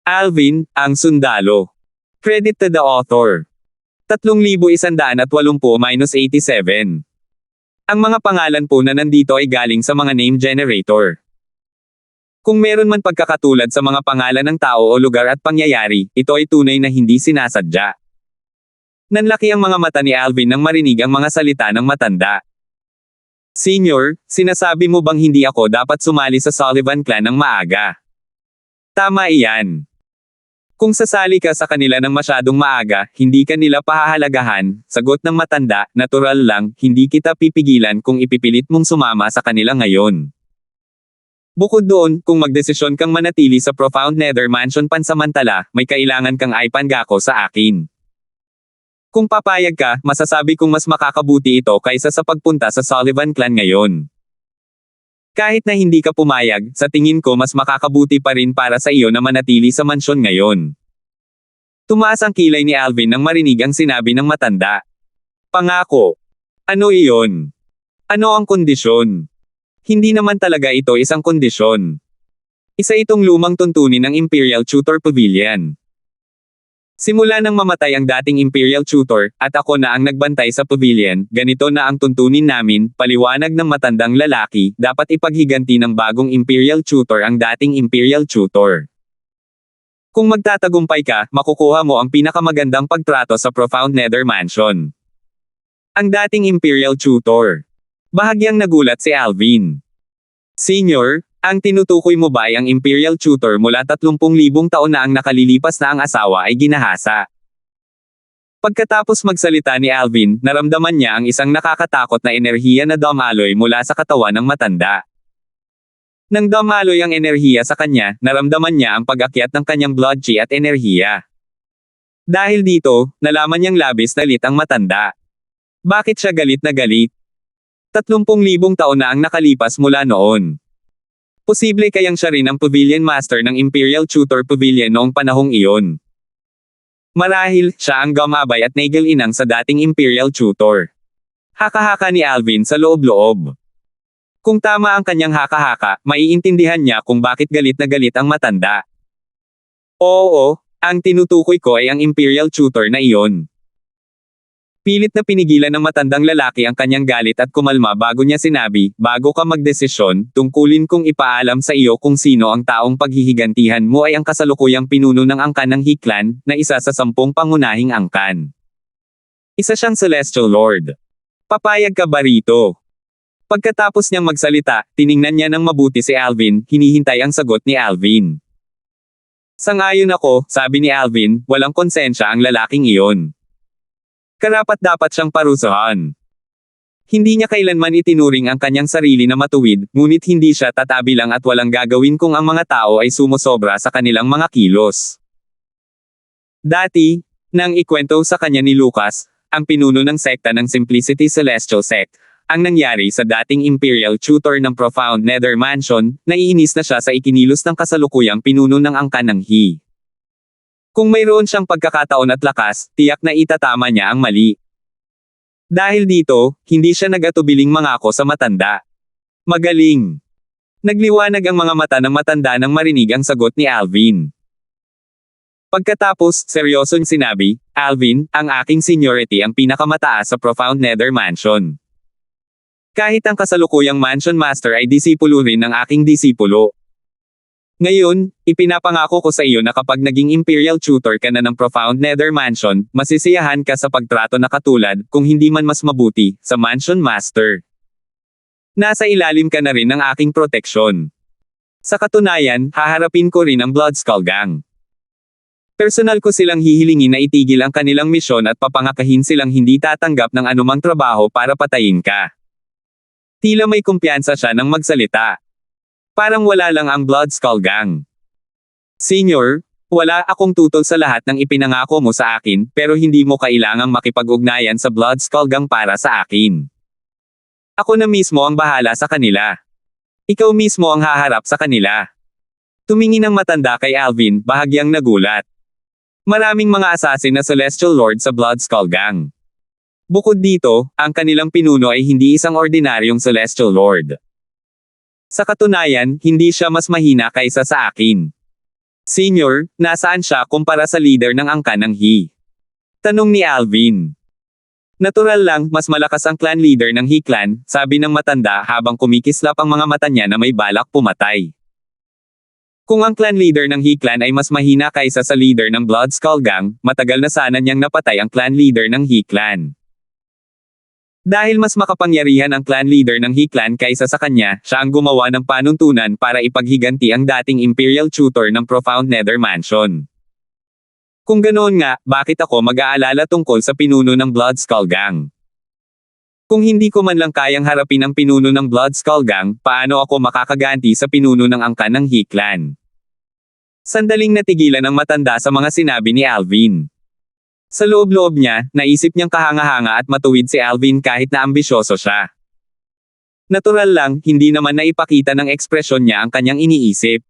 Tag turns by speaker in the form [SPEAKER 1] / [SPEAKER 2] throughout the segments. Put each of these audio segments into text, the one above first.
[SPEAKER 1] Alvin, ang sundalo. Credit to the author. 3,180-87. Ang mga pangalan po na nandito ay galing sa mga name generator. Kung meron man pagkakatulad sa mga pangalan ng tao o lugar at pangyayari, ito ay tunay na hindi sinasadya. Nanlaki ang mga mata ni Alvin nang marinig ang mga salita ng matanda. Senior, sinasabi mo bang hindi ako dapat sumali sa Sullivan clan ng maaga? Tama iyan. Kung sasali ka sa kanila ng masyadong maaga, hindi ka nila pahahalagahan, sagot ng matanda, natural lang, hindi kita pipigilan kung ipipilit mong sumama sa kanila ngayon. Bukod doon, kung magdesisyon kang manatili sa Profound Nether Mansion pansamantala, may kailangan kang ipanggako sa akin. Kung papayag ka, masasabi kong mas makakabuti ito kaysa sa pagpunta sa Sullivan clan ngayon. Kahit na hindi ka pumayag, sa tingin ko mas makakabuti pa rin para sa iyo na manatili sa mansyon ngayon. Tumaas ang kilay ni Alvin nang marinig ang sinabi ng matanda. Pangako. Ano iyon? Ano ang kondisyon? Hindi naman talaga ito isang kondisyon. Isa itong lumang tuntunin ng Imperial Tutor Pavilion. Simula nang mamatay ang dating Imperial Tutor, at ako na ang nagbantay sa pavilion, ganito na ang tuntunin namin, paliwanag ng matandang lalaki, dapat ipaghiganti ng bagong Imperial Tutor ang dating Imperial Tutor. Kung magtatagumpay ka, makukuha mo ang pinakamagandang pagtrato sa Profound Nether Mansion. Ang dating Imperial Tutor. Bahagyang nagulat si Alvin. Senior, ang tinutukoy mo ba ay ang Imperial Tutor mula 30,000 taon na ang nakalilipas na ang asawa ay ginahasa? Pagkatapos magsalita ni Alvin, naramdaman niya ang isang nakakatakot na enerhiya na dumaloy mula sa katawan ng matanda. Nang dumaloy ang enerhiya sa kanya, naramdaman niya ang pag-akyat ng kanyang blood chi at enerhiya. Dahil dito, nalaman niyang labis na lit ang matanda. Bakit siya galit na galit? 30,000 taon na ang nakalipas mula noon. Posible kayang siya rin ang Pavilion Master ng Imperial Tutor Pavilion noong panahong iyon. Marahil, siya ang gumabay at nagil-inang sa dating Imperial Tutor. Haka-haka ni Alvin sa loob-loob. Kung tama ang kanyang haka-haka, maiintindihan niya kung bakit galit na galit ang matanda. Oo, ang tinutukoy ko ay ang Imperial Tutor na iyon. Pilit na pinigilan ng matandang lalaki ang kanyang galit at kumalma bago niya sinabi, bago ka magdesisyon, tungkulin kong ipaalam sa iyo kung sino ang taong paghihigantihan mo ay ang kasalukuyang pinuno ng angkan ng He Clan, na isa sa 10 pangunahing angkan. Isa siyang Celestial Lord. Papayag ka ba rito? Pagkatapos niyang magsalita, tiningnan niya ng mabuti si Alvin, hinihintay ang sagot ni Alvin. Sang-ayon ako, sabi ni Alvin, walang konsensya ang lalaking iyon. Karapat-dapat siyang parusahan. Hindi niya kailanman itinuring ang kanyang sarili na matuwid, ngunit hindi siya tatabi lang at walang gagawin kung ang mga tao ay sumusobra sa kanilang mga kilos. Dati, nang ikwento sa kanya ni Lucas, ang pinuno ng sekta ng Simplicity Celestial Sect, ang nangyari sa dating Imperial Tutor ng Profound Nether Mansion, naiinis na siya sa ikinilos ng kasalukuyang pinuno ng angkan ng He. Kung mayroon siyang pagkakataon at lakas, tiyak na itatama niya ang mali. Dahil dito, hindi siya nag-atubiling mangako sa matanda. Magaling. Nagliwanag ang mga mata ng matanda nang marinig ang sagot ni Alvin. Pagkatapos, seryosong sinabi, Alvin, ang aking seniority ang pinakamataas sa Profound Nether Mansion. Kahit ang kasalukuyang Mansion Master ay disipulo rin ng aking disipulo. Ngayon, ipinapangako ko sa iyo na kapag naging Imperial Tutor ka na ng Profound Nether Mansion, masisiyahan ka sa pagtrato na katulad, kung hindi man mas mabuti, sa Mansion Master. Nasa ilalim ka na rin ng aking proteksyon. Sa katunayan, haharapin ko rin ang Bloodskull Gang. Personal ko silang hihilingin na itigil ang kanilang misyon at papangakahin silang hindi tatanggap ng anumang trabaho para patayin ka. Tila may kumpiyansa siya nang magsalita. Parang wala lang ang Bloodskull Gang. Senior, wala akong tutol sa lahat ng ipinangako mo sa akin, pero hindi mo kailangang makipag-ugnayan sa Bloodskull Gang para sa akin. Ako na mismo ang bahala sa kanila. Ikaw mismo ang haharap sa kanila. Tumingin ang matanda kay Alvin, bahagyang nagulat. Maraming mga assassin na Celestial Lord sa Bloodskull Gang. Bukod dito, ang kanilang pinuno ay hindi isang ordinaryong Celestial Lord. Sa katunayan, hindi siya mas mahina kaysa sa akin. Senior, nasaan siya kumpara sa leader ng angkan ng He? Tanong ni Alvin. Natural lang, mas malakas ang clan leader ng He clan, sabi ng matanda habang kumikislap ang mga mata niya na may balak pumatay. Kung ang clan leader ng He clan ay mas mahina kaysa sa leader ng Blood Skull Gang, matagal na sana niyang napatay ang clan leader ng He clan. Dahil mas makapangyarihan ang clan leader ng He clan kaysa sa kanya, siya ang gumawa ng panuntunan para ipaghiganti ang dating Imperial Tutor ng Profound Nether Mansion. Kung ganoon nga, bakit ako mag-aalala tungkol sa pinuno ng Blood Skull Gang? Kung hindi ko man lang kayang harapin ang pinuno ng Blood Skull Gang, paano ako makakaganti sa pinuno ng angkan ng He clan? Sandaling natigilan ang matanda sa mga sinabi ni Alvin. Sa loob-loob niya, naisip niyang kahanga-hanga at matuwid si Alvin kahit na ambisyoso siya. Natural lang, hindi naman naipakita ng ekspresyon niya ang kanyang iniisip.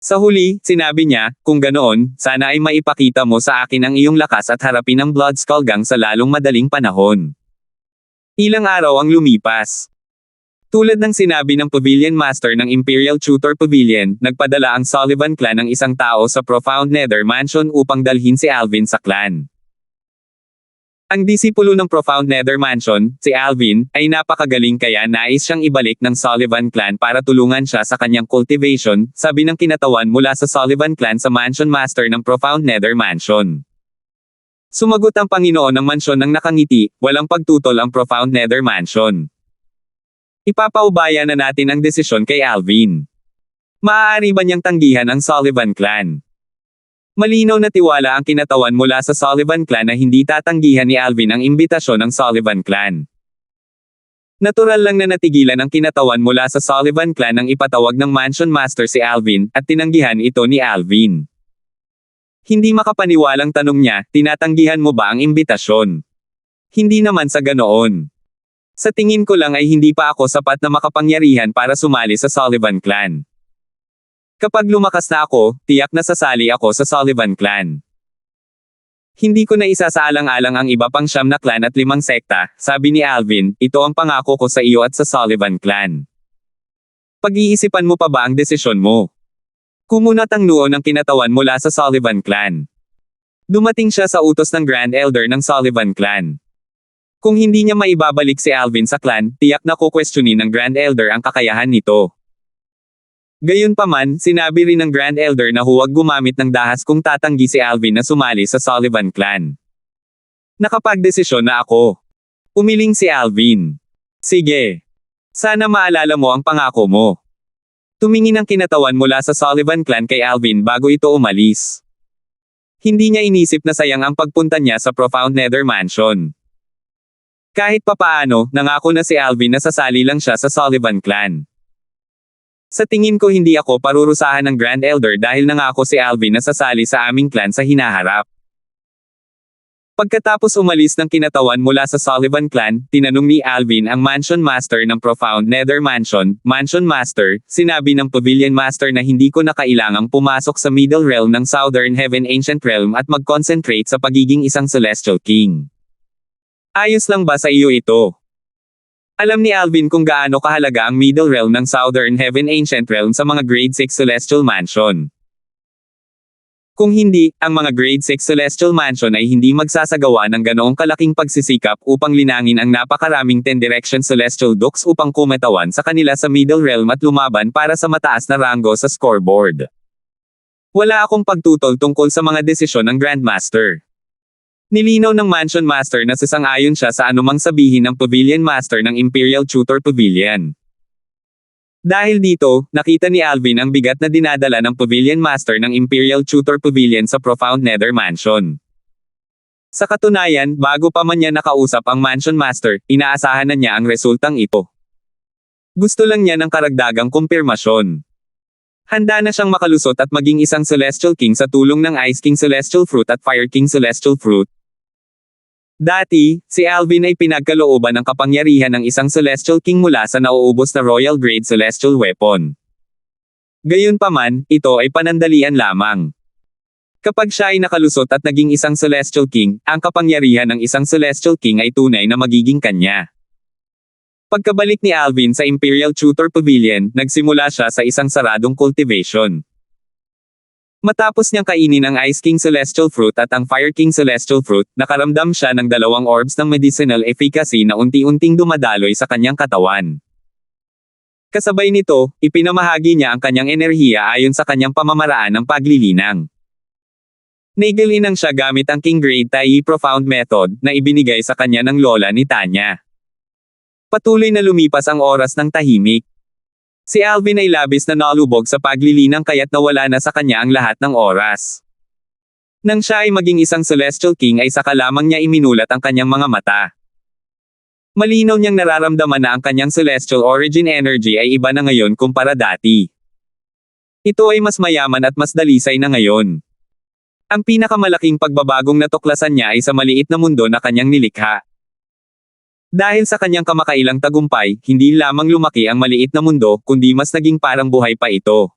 [SPEAKER 1] Sa huli, sinabi niya, kung ganoon, sana ay maipakita mo sa akin ang iyong lakas at harapin ang Blood Skull Gang sa lalong madaling panahon. Ilang araw ang lumipas. Tulad ng sinabi ng Pavilion Master ng Imperial Tutor Pavilion, nagpadala ang Sullivan clan ng isang tao sa Profound Nether Mansion upang dalhin si Alvin sa clan. Ang disipulo ng Profound Nether Mansion, si Alvin, ay napakagaling kaya nais siyang ibalik ng Sullivan clan para tulungan siya sa kanyang cultivation, sabi ng kinatawan mula sa Sullivan clan sa Mansion Master ng Profound Nether Mansion. Sumagot ang Panginoon ng mansyon ng nakangiti, walang pagtutol ang Profound Nether Mansion. Ipapaubaya na natin ang desisyon kay Alvin. Maaari ba niyang tanggihan ang Sullivan clan? Malinaw na tiwala ang kinatawan mula sa Sullivan clan na hindi tatanggihan ni Alvin ang imbitasyon ng Sullivan clan. Natural lang na natigilan ang kinatawan mula sa Sullivan clan nang ipatawag ng Mansion Master si Alvin, at tinanggihan ito ni Alvin. Hindi makapaniwalang tanong niya, tinatanggihan mo ba ang imbitasyon? Hindi naman sa ganoon. Sa tingin ko lang ay hindi pa ako sapat na makapangyarihan para sumali sa Sullivan clan. Kapag lumakas na ako, tiyak na sasali ako sa Sullivan clan. Hindi ko na isasaalang-alang ang iba pang 9 na clan at 5 sekta, sabi ni Alvin, ito ang pangako ko sa iyo at sa Sullivan clan. Pag-iisipan mo pa ba ang desisyon mo? Kumunat ang noo ng kinatawan mula sa Sullivan clan. Dumating siya sa utos ng Grand Elder ng Sullivan clan. Kung hindi niya maibabalik si Alvin sa clan, tiyak na kukwestiyonin ng Grand Elder ang kakayahan nito. Gayunpaman, sinabi rin ng Grand Elder na huwag gumamit ng dahas kung tatanggi si Alvin na sumali sa Sullivan clan. Nakapagdesisyon na ako. Umiling si Alvin. Sige. Sana maalala mo ang pangako mo. Tumingin ang kinatawan mula sa Sullivan clan kay Alvin bago ito umalis. Hindi niya inisip na sayang ang pagpunta niya sa Profound Nether Mansion. Kahit papaano, nangako na si Alvin na sasali lang siya sa Sullivan clan. Sa tingin ko hindi ako parurusahan ng Grand Elder dahil nangako si Alvin na sasali sa aming clan sa hinaharap. Pagkatapos umalis ng kinatawan mula sa Sullivan clan, tinanong ni Alvin ang Mansion Master ng Profound Nether Mansion, Mansion Master, sinabi ng Pavilion Master na hindi ko na kailangang pumasok sa Middle Realm ng Southern Heaven Ancient Realm at mag-concentrate sa pagiging isang Celestial King. Ayos lang ba sa iyo ito? Alam ni Alvin kung gaano kahalaga ang Middle Realm ng Southern Heaven Ancient Realm sa mga Grade 6 Celestial Mansion. Kung hindi, ang mga Grade 6 Celestial Mansion ay hindi magsasagawa ng ganoong kalaking pagsisikap upang linangin ang napakaraming 10 Direction Celestial Dukes upang kumatawan sa kanila sa Middle Realm at lumaban para sa mataas na ranggo sa scoreboard. Wala akong pagtutol tungkol sa mga desisyon ng Grandmaster. Nilinaw ng Mansion Master na sasang-ayon siya sa anumang sabihin ng Pavilion Master ng Imperial Tutor Pavilion. Dahil dito, nakita ni Alvin ang bigat na dinadala ng Pavilion Master ng Imperial Tutor Pavilion sa Profound Nether Mansion. Sa katunayan, bago pa man niya nakausap ang Mansion Master, inaasahan na niya ang resultang ito. Gusto lang niya ng karagdagang kumpirmasyon. Handa na siyang makalusot at maging isang Celestial King sa tulong ng Ice King Celestial Fruit at Fire King Celestial Fruit. Dati, si Alvin ay pinagkalooban ng kapangyarihan ng isang Celestial King mula sa nauubos na Royal Grade Celestial Weapon. Gayunpaman, ito ay panandalian lamang. Kapag siya ay nakalusot at naging isang Celestial King, ang kapangyarihan ng isang Celestial King ay tunay na magiging kanya. Pagkabalik ni Alvin sa Imperial Tutor Pavilion, nagsimula siya sa isang saradong cultivation. Matapos niyang kainin ang Ice King Celestial Fruit at ang Fire King Celestial Fruit, nakaramdam siya ng dalawang orbs ng medicinal efficacy na unti-unting dumadaloy sa kanyang katawan. Kasabay nito, ipinamahagi niya ang kanyang enerhiya ayon sa kanyang pamamaraan ng paglilinang. Naigalinang siya gamit ang King Grade Tai Profound Method na ibinigay sa kanya ng lola ni Tanya. Patuloy na lumipas ang oras ng tahimik. Si Alvin ay labis na nalubog sa paglilinang kaya't nawala na sa kanya ang lahat ng oras. Nang siya ay maging isang Celestial King ay saka lamang niya iminulat ang kanyang mga mata. Malinaw niyang nararamdaman na ang kanyang Celestial Origin Energy ay iba na ngayon kumpara dati. Ito ay mas mayaman at mas dalisay na ngayon. Ang pinakamalaking pagbabagong natuklasan niya ay sa maliit na mundo na kanyang nilikha. Dahil sa kanyang kamakailang tagumpay, hindi lamang lumaki ang maliit na mundo, kundi mas naging parang buhay pa ito.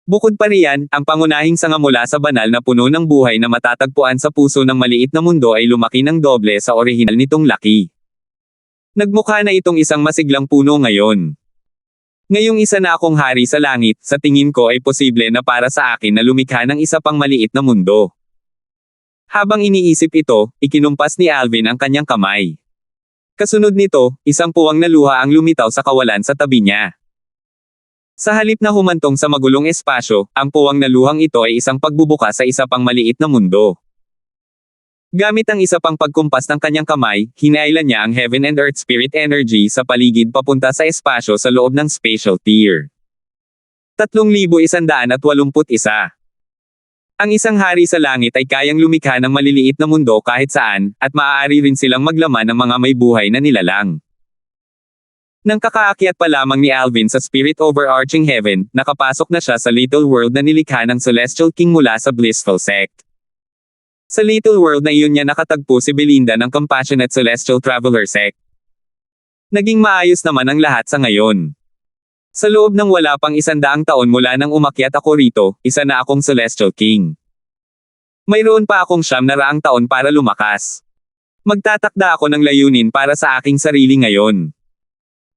[SPEAKER 1] Bukod pa riyan, ang pangunahing sanga mula sa banal na puno ng buhay na matatagpuan sa puso ng maliit na mundo ay lumaki ng doble sa orihinal nitong laki. Nagmukha na itong isang masiglang puno ngayon. Ngayong isa na akong hari sa langit, sa tingin ko ay posible na para sa akin na lumikha ng isa pang maliit na mundo. Habang iniisip ito, ikinumpas ni Alvin ang kanyang kamay. Kasunod nito, isang puwang na luha ang lumitaw sa kawalan sa tabi niya. Sa halip na humantong sa magulong espasyo, ang puwang na luhang ito ay isang pagbubuka sa isa pang maliit na mundo. Gamit ang isa pang pagkumpas ng kanyang kamay, hinailan niya ang Heaven and Earth Spirit Energy sa paligid papunta sa espasyo sa loob ng Spatial Tier. 3,181. Ang isang hari sa langit ay kayang lumikha ng maliliit na mundo kahit saan, at maaari rin silang maglaman ng mga may buhay na nilalang. Nang kakaakyat pa lamang ni Alvin sa Spirit Overarching Heaven, nakapasok na siya sa Little World na nilikha ng Celestial King mula sa Blissful Sect. Sa Little World na iyon niya nakatagpo si Belinda ng Compassionate Celestial Traveler Sect. Naging maayos naman ang lahat sa ngayon. Sa loob ng wala pang 100 taon mula nang umakyat ako rito, isa na akong Celestial King. Mayroon pa akong 900 taon para lumakas. Magtatakda ako ng layunin para sa aking sarili ngayon.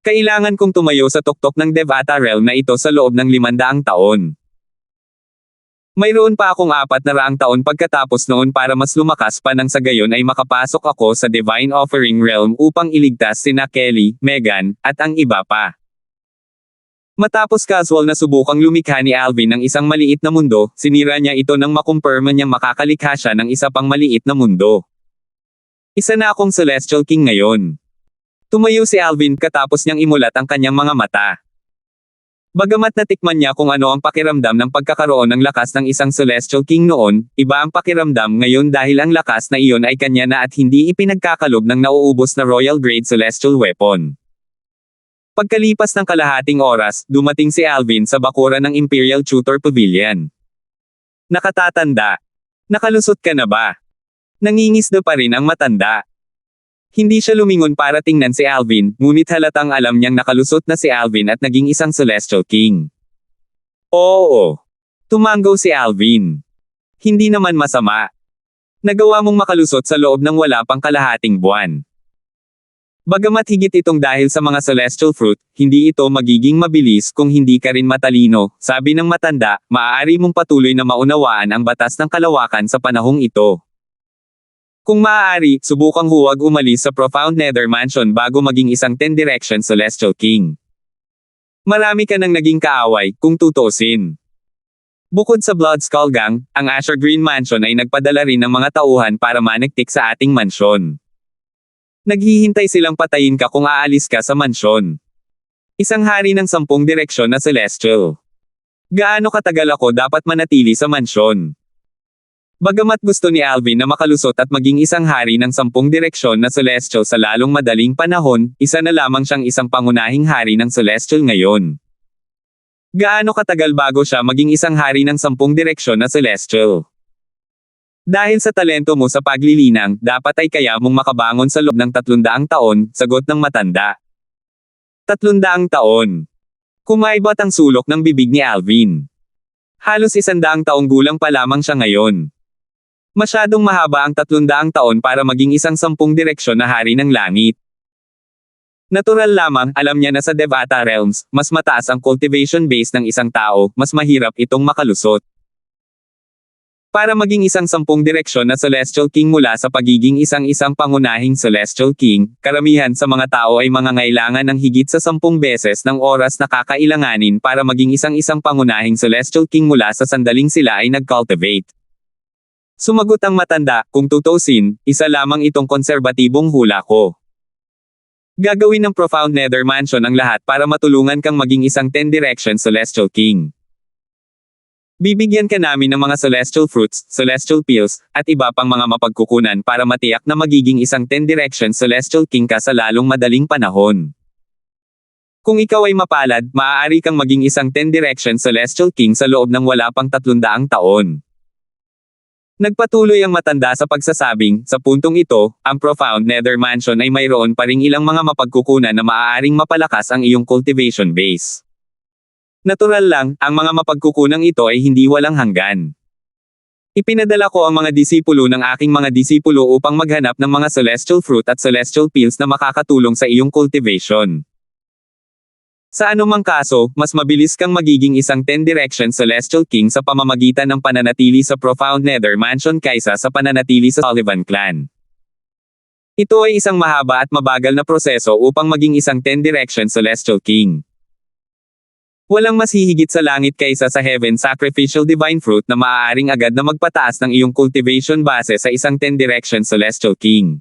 [SPEAKER 1] Kailangan kong tumayo sa tuktok ng Devata Realm na ito sa loob ng 500 taon. Mayroon pa akong 400 taon pagkatapos noon para mas lumakas pa nang sa gayon ay makapasok ako sa Divine Offering Realm upang iligtas sina Kelly, Megan, at ang iba pa. Matapos casual na subukang lumikha ni Alvin ng isang maliit na mundo, sinira niya ito nang makumpirma niyang makakalikha siya ng isa pang maliit na mundo. Isa na akong Celestial King ngayon. Tumayo si Alvin katapos niyang imulat ang kanyang mga mata. Bagamat natikman niya kung ano ang pakiramdam ng pagkakaroon ng lakas ng isang Celestial King noon, iba ang pakiramdam ngayon dahil ang lakas na iyon ay kanya na at hindi ipinagkakalob ng nauubos na Royal Grade Celestial Weapon. Pagkalipas ng kalahating oras, dumating si Alvin sa bakuran ng Imperial Tutor Pavilion. Nakatatanda. Nakalusot ka na ba? Nangingisda pa rin ang matanda. Hindi siya lumingon para tingnan si Alvin, ngunit halatang alam niyang nakalusot na si Alvin at naging isang Celestial King. Oo. Tumanggaw si Alvin. Hindi naman masama. Nagawa mong makalusot sa loob ng wala pang kalahating buwan. Bagamat higit itong dahil sa mga Celestial Fruit, hindi ito magiging mabilis kung hindi ka rin matalino, sabi ng matanda, maaari mong patuloy na maunawaan ang batas ng kalawakan sa panahong ito. Kung maaari, subukang huwag umalis sa Profound Nether Mansion bago maging isang 10 Direction Celestial King. Marami ka nang naging kaaway, kung tutuusin. Bukod sa Blood Skull Gang, ang Azure Green Mansion ay nagpadala rin ng mga tauhan para manektik sa ating mansyon. Naghihintay silang patayin ka kung aalis ka sa mansyon. Isang hari ng 10 direksyon na Celestial. Gaano katagal ako dapat manatili sa mansyon? Bagamat gusto ni Alvin na makalusot at maging isang hari ng 10 direksyon na Celestial sa lalong madaling panahon, isa na lamang siyang isang pangunahing hari ng Celestial ngayon. Gaano katagal bago siya maging isang hari ng 10 direksyon na Celestial? Dahil sa talento mo sa paglilinang, dapat ay kaya mong makabangon sa loob ng 300 taon, sagot ng matanda. 300 taon. Kumaibot ang sulok ng bibig ni Alvin. Halos 100 taong gulang pa lamang siya ngayon. Masyadong mahaba ang 300 taon para maging isang 10 direksyon na hari ng langit. Natural lamang, alam niya na sa Devata Realms, mas mataas ang cultivation base ng isang tao, mas mahirap itong makalusot. Para maging isang 10 direksyon na Celestial King mula sa pagiging isang pangunahing Celestial King, karamihan sa mga tao ay mangangailangan ng higit sa 10 beses ng oras na kakailanganin para maging isang pangunahing Celestial King mula sa sandaling sila ay nag-cultivate. Sumagot ang matanda, kung tutusin, isa lamang itong konserbatibong hula ko. Gagawin ng Profound Nether Mansion ang lahat para matulungan kang maging isang 10 direktion Celestial King. Bibigyan ka namin ng mga celestial fruits, celestial pills, at iba pang mga mapagkukunan para matiyak na magiging isang 10 direktion celestial king ka sa lalong madaling panahon. Kung ikaw ay mapalad, maaari kang maging isang 10 direktion celestial king sa loob ng wala pang 300 taon. Nagpatuloy ang matanda sa pagsasabing, sa puntong ito, ang Profound Nether Mansion ay mayroon pa ring ilang mga mapagkukunan na maaaring mapalakas ang iyong cultivation base. Natural lang, ang mga mapagkukunang ito ay hindi walang hanggan. Ipinadala ko ang mga disipulo ng aking mga disipulo upang maghanap ng mga celestial fruit at celestial pills na makakatulong sa iyong cultivation. Sa anumang kaso, mas mabilis kang magiging isang 10 direktion celestial king sa pamamagitan ng pananatili sa Profound Nether Mansion kaysa sa pananatili sa Sullivan Clan. Ito ay isang mahaba at mabagal na proseso upang maging isang 10 direktion celestial king. Walang mas hihigit sa langit kaysa sa Heaven Sacrificial Divine Fruit na maaaring agad na magpataas ng iyong cultivation base sa isang 10 direktion Celestial King.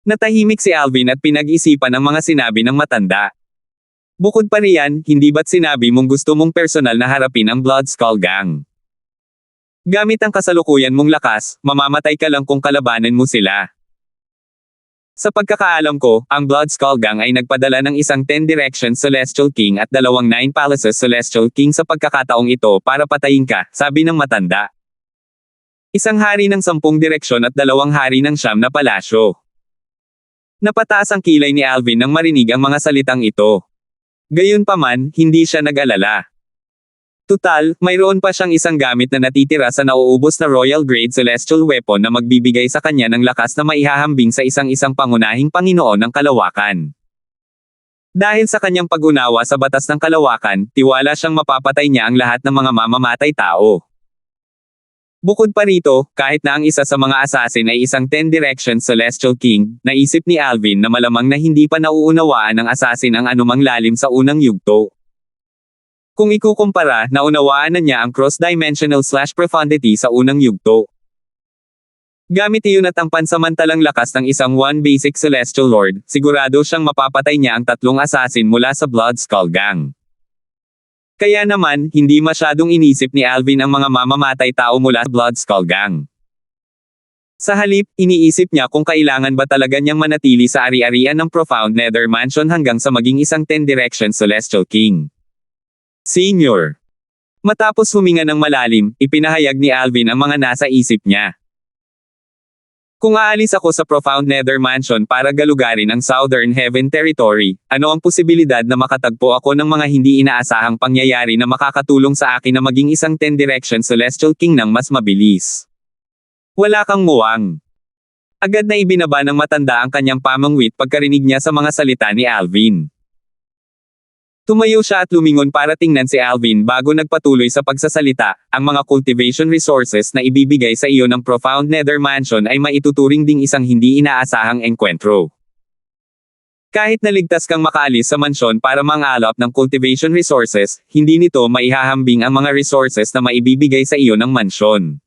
[SPEAKER 1] Natahimik si Alvin at pinag-isipan ang mga sinabi ng matanda. Bukod pa riyan, hindi ba't sinabi mong gusto mong personal na harapin ang Blood Skull Gang? Gamit ang kasalukuyan mong lakas, mamamatay ka lang kung kalabanin mo sila. Sa pagkakaalam ko, ang Blood Skull Gang ay nagpadala ng isang 10 direktion Celestial King at 2 9 Palaces Celestial King sa pagkakataong ito para patayin ka, sabi ng matanda. Isang hari ng 10 direksyon at 2 hari ng 9 na palasyo. Napataas ang kilay ni Alvin nang marinig ang mga salitang ito. Gayunpaman, hindi siya nag-alala. Tutal, mayroon pa siyang isang gamit na natitira sa nauubos na Royal Grade Celestial Weapon na magbibigay sa kanya ng lakas na maihahambing sa isang pangunahing Panginoon ng Kalawakan. Dahil sa kanyang pag-unawa sa batas ng kalawakan, tiwala siyang mapapatay niya ang lahat ng mga mamamatay tao. Bukod pa rito, kahit na ang isa sa mga assassin ay isang 10 direktion Celestial King, naisip ni Alvin na malamang na hindi pa nauunawaan ng assassin ang anumang lalim sa unang yugto. Kung ikukumpara, naunawaan na niya ang cross-dimensional/profundity sa unang yugto. Gamit iyon at ang pansamantalang lakas ng isang one basic Celestial Lord, sigurado siyang mapapatay niya ang 3 assassin mula sa Blood Skull Gang. Kaya naman, hindi masyadong inisip ni Alvin ang mga mamamatay tao mula sa Blood Skull Gang. Sa halip, iniisip niya kung kailangan ba talaga niyang manatili sa ari-arian ng Profound Nether Mansion hanggang sa maging isang 10 direktion Celestial King. Senior. Matapos huminga ng malalim, ipinahayag ni Alvin ang mga nasa isip niya. Kung aalis ako sa Profound Nether Mansion para galugarin ang Southern Heaven Territory, ano ang posibilidad na makatagpo ako ng mga hindi inaasahang pangyayari na makakatulong sa akin na maging isang 10 direktion Celestial King ng mas mabilis? Wala kang muwang. Agad na ibinaba ng matanda ang kanyang pamangwit pagkarinig niya sa mga salita ni Alvin. Tumayo siya at lumingon para tingnan si Alvin bago nagpatuloy sa pagsasalita. Ang mga cultivation resources na ibibigay sa iyo ng Profound Nether Mansion ay maituturing ding isang hindi inaasahang engkwentro. Kahit naligtas kang makaalis sa mansyon para mangalap ng cultivation resources, hindi nito maihahambing ang mga resources na maibibigay sa iyo ng mansyon.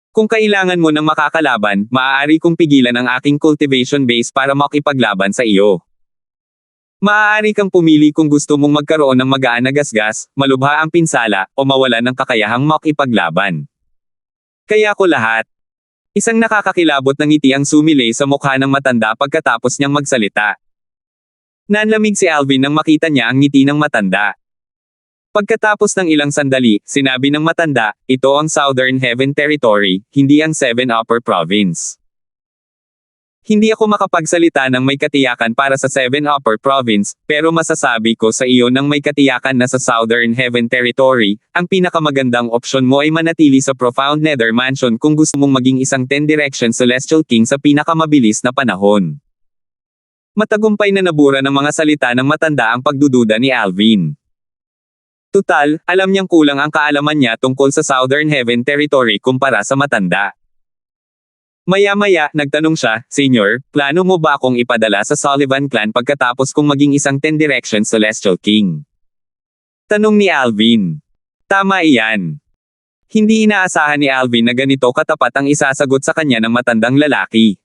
[SPEAKER 1] Kung kailangan mo ng makakalaban, maaari kong pigilan ang aking cultivation base para makipaglaban sa iyo. Maaari kang pumili kung gusto mong magkaroon ng magaan na gasgas, malubha ang pinsala, o mawalan ng kakayahang makipaglaban. Kaya ko lahat. Isang nakakakilabot na ngiti ang sumilay sa mukha ng matanda pagkatapos niyang magsalita. Nanlamig si Alvin nang makita niya ang ngiti ng matanda. Pagkatapos ng ilang sandali, sinabi ng matanda, ito ang Southern Heaven Territory, hindi ang 7 Upper Province. Hindi ako makapagsalita ng may katiyakan para sa 7 Upper Province, pero masasabi ko sa iyo ng may katiyakan na sa Southern Heaven Territory, ang pinakamagandang opsyon mo ay manatili sa Profound Nether Mansion kung gusto mong maging isang 10 direktion Celestial King sa pinakamabilis na panahon. Matagumpay na nabura ng mga salita ng matanda ang pagdududa ni Alvin. Tutal, alam niyang kulang ang kaalaman niya tungkol sa Southern Heaven Territory kumpara sa matanda. Maya-maya, nagtanong siya, Senyor, plano mo ba akong ipadala sa Sullivan clan pagkatapos kong maging isang 10 Direction Celestial King? Tanong ni Alvin. Tama iyan. Hindi inaasahan ni Alvin na ganito katapat ang isasagot sa kanya ng matandang lalaki.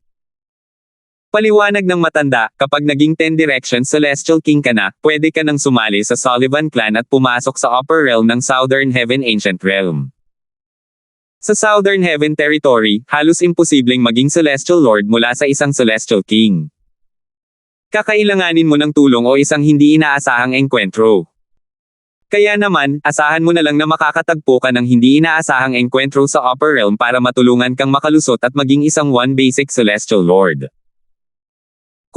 [SPEAKER 1] Paliwanag ng matanda, kapag naging 10 Direction Celestial King ka na, pwede ka nang sumali sa Sullivan clan at pumasok sa Upper Realm ng Southern Heaven Ancient Realm. Sa Southern Heaven Territory, halos imposibleng maging Celestial Lord mula sa isang Celestial King. Kakailanganin mo ng tulong o isang hindi inaasahang engkwentro. Kaya naman, asahan mo na lang na makakatagpo ka ng hindi inaasahang engkwentro sa Upper Realm para matulungan kang makalusot at maging isang one basic Celestial Lord.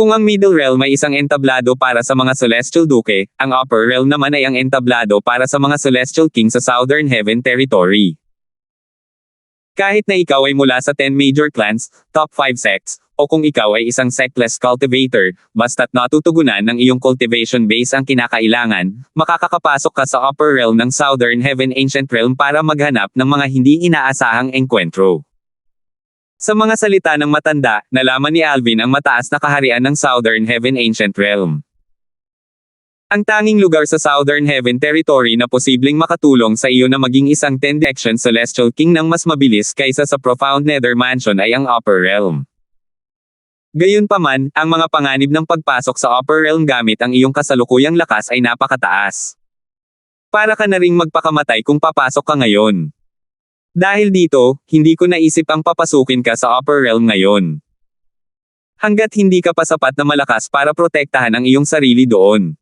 [SPEAKER 1] Kung ang Middle Realm ay isang entablado para sa mga Celestial Duke, ang Upper Realm naman ay ang entablado para sa mga Celestial King sa Southern Heaven Territory. Kahit na ikaw ay mula sa 10 major clans, top 5 sects, o kung ikaw ay isang sectless cultivator, basta't natutugunan ng iyong cultivation base ang kinakailangan, makakapasok ka sa Upper Realm ng Southern Heaven Ancient Realm para maghanap ng mga hindi inaasahang engkwentro. Sa mga salita ng matanda, nalaman ni Alvin ang mataas na kaharian ng Southern Heaven Ancient Realm. Ang tanging lugar sa Southern Heaven Territory na posibleng makatulong sa iyo na maging isang 10 Direction Celestial King ng mas mabilis kaysa sa Profound Nether Mansion ay ang Upper Realm. Gayunpaman, ang mga panganib ng pagpasok sa Upper Realm gamit ang iyong kasalukuyang lakas ay napakataas. Para ka na ring magpakamatay kung papasok ka ngayon. Dahil dito, hindi ko naisip ang papasukin ka sa Upper Realm ngayon. Hanggat hindi ka pa sapat na malakas para protektahan ang iyong sarili doon.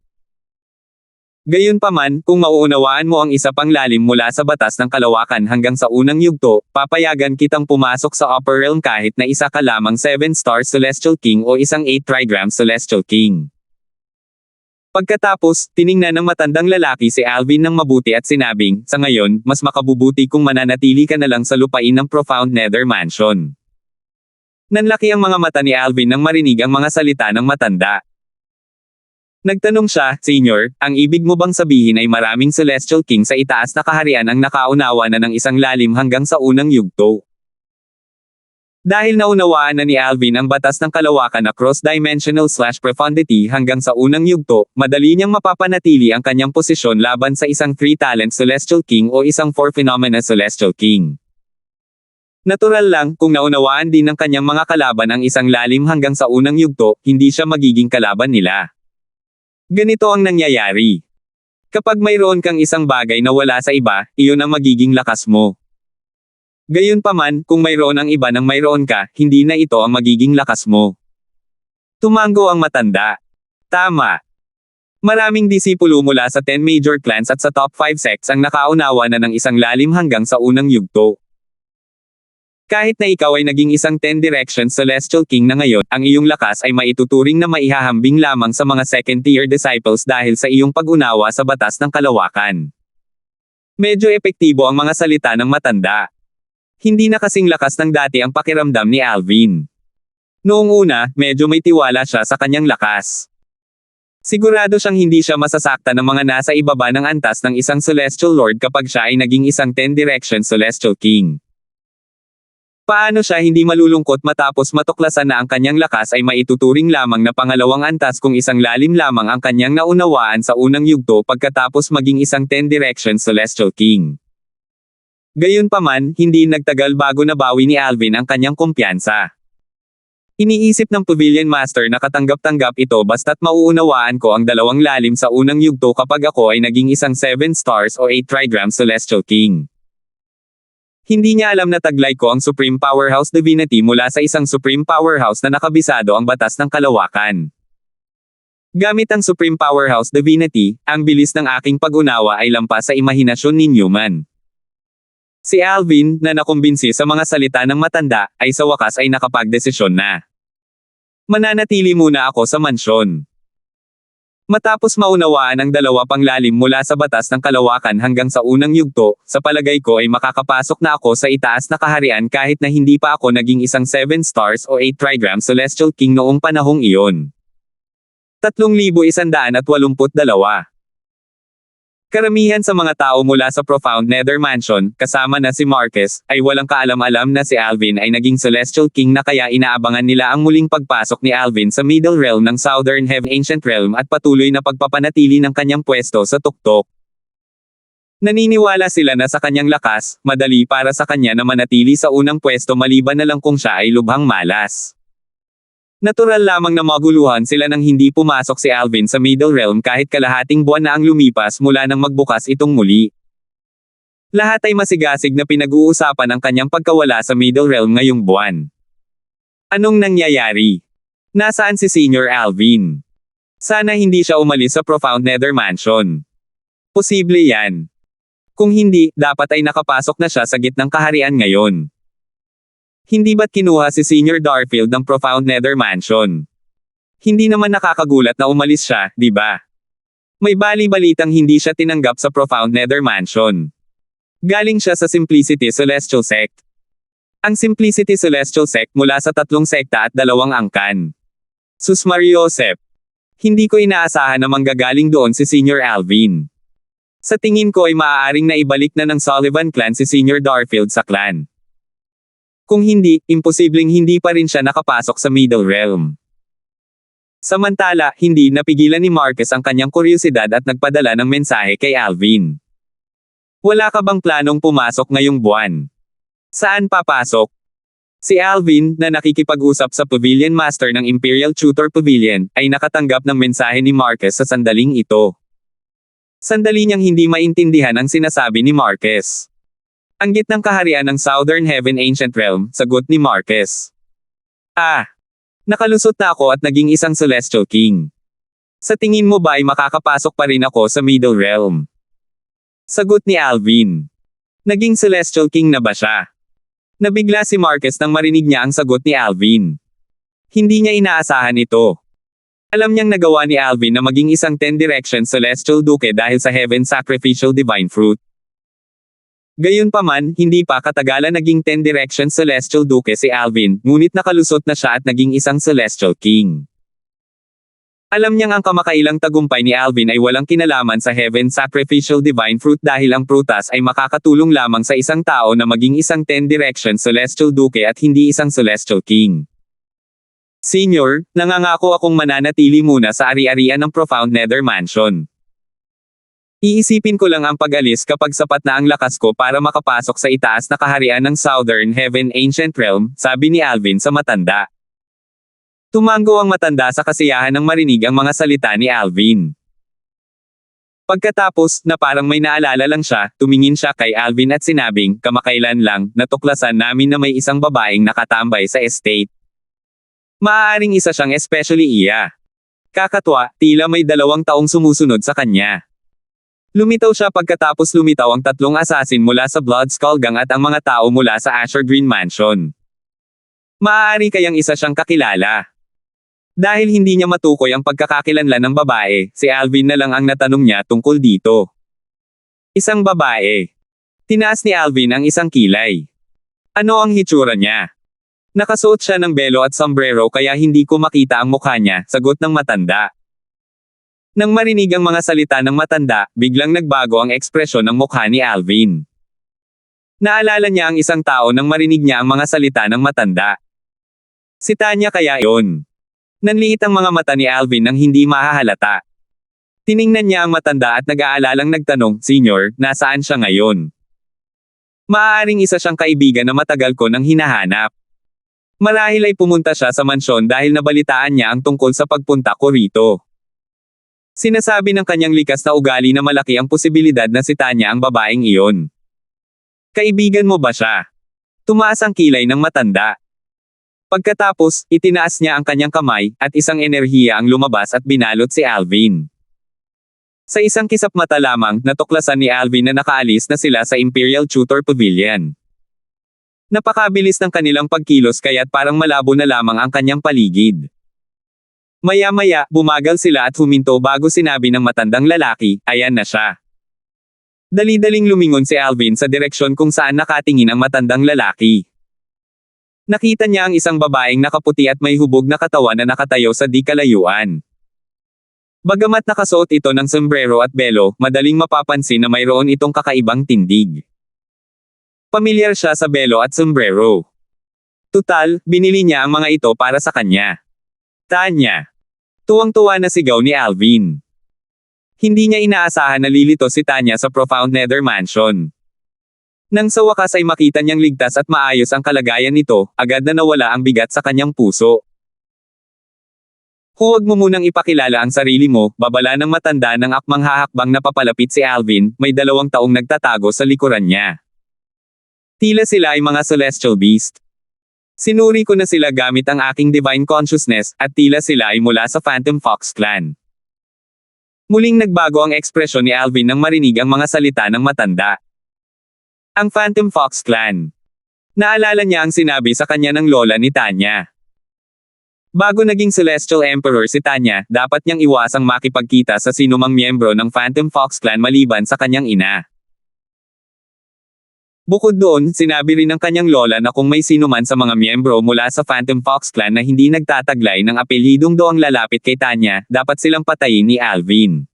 [SPEAKER 1] Gayunpaman, kung mauunawaan mo ang isa pang lalim mula sa batas ng kalawakan hanggang sa unang yugto, papayagan kitang pumasok sa Upper Realm kahit na isa ka lamang 7-star Celestial King o isang 8 trigram Celestial King. Pagkatapos, tiningnan ng matandang lalaki si Alvin ng mabuti at sinabing, sa ngayon, mas makabubuti kung mananatili ka na lang sa lupain ng Profound Nether Mansion. Nanlaki ang mga mata ni Alvin nang marinig ang mga salita ng matanda. Nagtanong siya, Senyor, ang ibig mo bang sabihin ay maraming Celestial King sa itaas na kaharian ang nakaunawa na ng isang lalim hanggang sa unang yugto? Dahil naunawaan na ni Alvin ang batas ng kalawakan na cross-dimensional/profundity hanggang sa unang yugto, madali niyang mapapanatili ang kanyang posisyon laban sa isang 3-talent Celestial King o isang 4-phenomena Celestial King. Natural lang, kung naunawaan din ng kanyang mga kalaban ang isang lalim hanggang sa unang yugto, hindi siya magiging kalaban nila. Ganito ang nangyayari. Kapag mayroon kang isang bagay na wala sa iba, iyon ang magiging lakas mo. Gayunpaman, kung mayroon ang iba nang mayroon ka, hindi na ito ang magiging lakas mo. Tumango ang matanda. Tama. Maraming disipulo mula sa 10 major clans at sa top 5 sects ang nakaunawa na ng isang lalim hanggang sa unang yugto. Kahit na ikaw ay naging isang 10 Direction Celestial King na ngayon, ang iyong lakas ay maituturing na maihahambing lamang sa mga second-tier disciples dahil sa iyong pag-unawa sa batas ng kalawakan. Medyo epektibo ang mga salita ng matanda. Hindi na kasing lakas ng dati ang pakiramdam ni Alvin. Noong una, medyo may tiwala siya sa kanyang lakas. Sigurado siyang hindi siya masasakta ng mga nasa ibaba ng antas ng isang Celestial Lord kapag siya ay naging isang 10 Direction Celestial King. Paano siya hindi malulungkot matapos matuklasan na ang kanyang lakas ay maituturing lamang na pangalawang antas kung isang lalim lamang ang kanyang naunawaan sa unang yugto pagkatapos maging isang 10 Direction Celestial King. Gayunpaman, hindi nagtagal bago nabawi ni Alvin ang kanyang kumpiyansa. Iniisip ng Pavilion Master na katanggap-tanggap ito basta't mauunawaan ko ang dalawang lalim sa unang yugto kapag ako ay naging isang 7 stars o 8 trigram Celestial King. Hindi niya alam na taglay ko ang Supreme Powerhouse Divinity mula sa isang Supreme Powerhouse na nakabisado ang batas ng kalawakan. Gamit ang Supreme Powerhouse Divinity, ang bilis ng aking pag-unawa ay lampas sa imahinasyon ni Newman. Si Alvin, na nakumbinsi sa mga salita ng matanda, ay sa wakas ay nakapagdesisyon na. Mananatili muna ako sa mansyon. Matapos maunawaan ang dalawa pang lalim mula sa batas ng kalawakan hanggang sa unang yugto, sa palagay ko ay makakapasok na ako sa itaas na kaharian kahit na hindi pa ako naging isang 7 stars o 8 trigram Celestial King noong panahong iyon. 3,182 Karamihan sa mga tao mula sa Profound Nether Mansion, kasama na si Marcus, ay walang kaalam-alam na si Alvin ay naging Celestial King na kaya inaabangan nila ang muling pagpasok ni Alvin sa Middle Realm ng Southern Heaven Ancient Realm at patuloy na pagpapanatili ng kanyang pwesto sa tuktok. Naniniwala sila na sa kanyang lakas, madali para sa kanya na manatili sa unang pwesto maliban na lang kung siya ay lubhang malas. Natural lamang na maguluhan sila nang hindi pumasok si Alvin sa Middle Realm kahit kalahating buwan na ang lumipas mula nang magbukas itong muli. Lahat ay masigasig na pinag-uusapan ang kanyang pagkawala sa Middle Realm ngayong buwan. Anong nangyayari? Nasaan si Senior Alvin? Sana hindi siya umalis sa Profound Nether Mansion. Posible yan. Kung hindi, dapat ay nakapasok na siya sa gitnang kaharian ngayon. Hindi ba't kinuha si Senior Darfield ng Profound Nether Mansion? Hindi naman nakakagulat na umalis siya, di ba? May bali-balitang hindi siya tinanggap sa Profound Nether Mansion. Galing siya sa Simplicity Celestial Sect. Ang Simplicity Celestial Sect mula sa 3 sekta at 2 angkan. Sus Mariosep. Hindi ko inaasahan na manggagaling doon si Senior Alvin. Sa tingin ko ay maaaring naibalik na ng Sullivan clan si Senior Darfield sa clan. Kung hindi, imposibleng hindi pa rin siya nakapasok sa Middle Realm. Samantala, hindi napigilan ni Marcus ang kanyang kuryosidad at nagpadala ng mensahe kay Alvin. Wala ka bang planong pumasok ngayong buwan? Saan papasok? Si Alvin, na nakikipag-usap sa Pavilion Master ng Imperial Tutor Pavilion, ay nakatanggap ng mensahe ni Marcus sa sandaling ito. Sandali niyang hindi maintindihan ang sinasabi ni Marcus. Ang gitnang kaharian ng Southern Heaven Ancient Realm, sagot ni Marcus. Nakalusot na ako at naging isang Celestial King. Sa tingin mo ba ay makakapasok pa rin ako sa Middle Realm? Sagot ni Alvin. Naging Celestial King na ba siya? Nabigla si Marcus nang marinig niya ang sagot ni Alvin. Hindi niya inaasahan ito. Alam niyang nagawa ni Alvin na maging isang 10 Direction Celestial Duke dahil sa Heaven Sacrificial Divine Fruit. Gayunpaman, hindi pa katagalan naging 10 Direction Celestial Duke si Alvin, ngunit nakalusot na siya at naging isang Celestial King. Alam niyang ang kamakailang tagumpay ni Alvin ay walang kinalaman sa Heaven Sacrificial Divine Fruit dahil ang prutas ay makakatulong lamang sa isang tao na maging isang 10 Direction Celestial Duke at hindi isang Celestial King. Senior, nangangako akong mananatili muna sa ari-arian ng Profound Nether Mansion. Iisipin ko lang ang pag-alis kapag sapat na ang lakas ko para makapasok sa itaas na kaharian ng Southern Heaven Ancient Realm, sabi ni Alvin sa matanda. Tumango ang matanda sa kasiyahan ng marinig ang mga salita ni Alvin. Pagkatapos, na parang may naalala lang siya, tumingin siya kay Alvin at sinabing, kamakailan lang, natuklasan namin na may isang babaeng nakatambay sa estate. Maaaring isa siyang especially iya. Kakatwa, tila may 2 taong sumusunod sa kanya. Lumitaw siya pagkatapos lumitaw ang 3 assassin mula sa Blood Skull Gang at ang mga tao mula sa Azure Green Mansion. Maaari kayang isa siyang kakilala. Dahil hindi niya matukoy ang pagkakakilanlan ng babae, si Alvin na lang ang natanong niya tungkol dito. Isang babae. Tinaas ni Alvin ang isang kilay. Ano ang hitsura niya? Nakasuot siya ng belo at sombrero kaya hindi ko makita ang mukha niya, sagot ng matanda. Nang marinig ang mga salita ng matanda, biglang nagbago ang ekspresyon ng mukha ni Alvin. Naalala niya ang isang tao nang marinig niya ang mga salita ng matanda. Si Tanya kaya iyon. Nanliit ang mga mata ni Alvin nang hindi mahahalata. Tiningnan niya ang matanda at nag-aalalang nagtanong, Senior, nasaan siya ngayon? Maaaring isa siyang kaibigan na matagal ko nang hinahanap. Marahil ay pumunta siya sa mansyon dahil nabalitaan niya ang tungkol sa pagpunta ko rito. Sinasabi ng kanyang likas na ugali na malaki ang posibilidad na si Tanya ang babaeng iyon. Kaibigan mo ba siya? Tumaas ang kilay ng matanda. Pagkatapos, itinaas niya ang kanyang kamay, at isang enerhiya ang lumabas at binalot si Alvin. Sa isang kisap mata lamang, natuklasan ni Alvin na nakaalis na sila sa Imperial Tutor Pavilion. Napakabilis ng kanilang pagkilos kaya't parang malabo na lamang ang kanyang paligid. Maya-maya, bumagal sila at huminto bago sinabi ng matandang lalaki, ayan na siya. Dali-daling lumingon si Alvin sa direksyon kung saan nakatingin ang matandang lalaki. Nakita niya ang isang babaeng nakaputi at may hubog na katawan na nakatayo sa di kalayuan. Bagamat nakasuot ito ng sombrero at belo, madaling mapapansin na mayroon itong kakaibang tindig. Pamilyar siya sa belo at sombrero. Tutal, binili niya ang mga ito para sa kanya. Tanya. Tuwang-tuwa na sigaw ni Alvin. Hindi niya inaasahan na lilito si Tanya sa Profound Nether Mansion. Nang sa wakas ay makita niyang ligtas at maayos ang kalagayan nito, agad na nawala ang bigat sa kanyang puso. Huwag mo munang ipakilala ang sarili mo, babala ng matanda ng akmang hahakbang na papalapit si Alvin, may 2 taong nagtatago sa likuran niya. Tila sila ay mga celestial beast. Sinuri ko na sila gamit ang aking divine consciousness, at tila sila ay mula sa Phantom Fox Clan. Muling nagbago ang ekspresyon ni Alvin nang marinig ang mga salita ng matanda. Ang Phantom Fox Clan. Naalala niya ang sinabi sa kanya ng lola ni Tanya. Bago naging Celestial Emperor si Tanya, dapat niyang iwasang makipagkita sa sinumang miyembro ng Phantom Fox Clan maliban sa kanyang ina. Bukod doon, sinabi rin ng kanyang lola na kung may sinuman sa mga miyembro mula sa Phantom Fox Clan na hindi nagtataglay ng apelyidong doang lalapit kay Tanya, dapat silang patayin ni Alvin.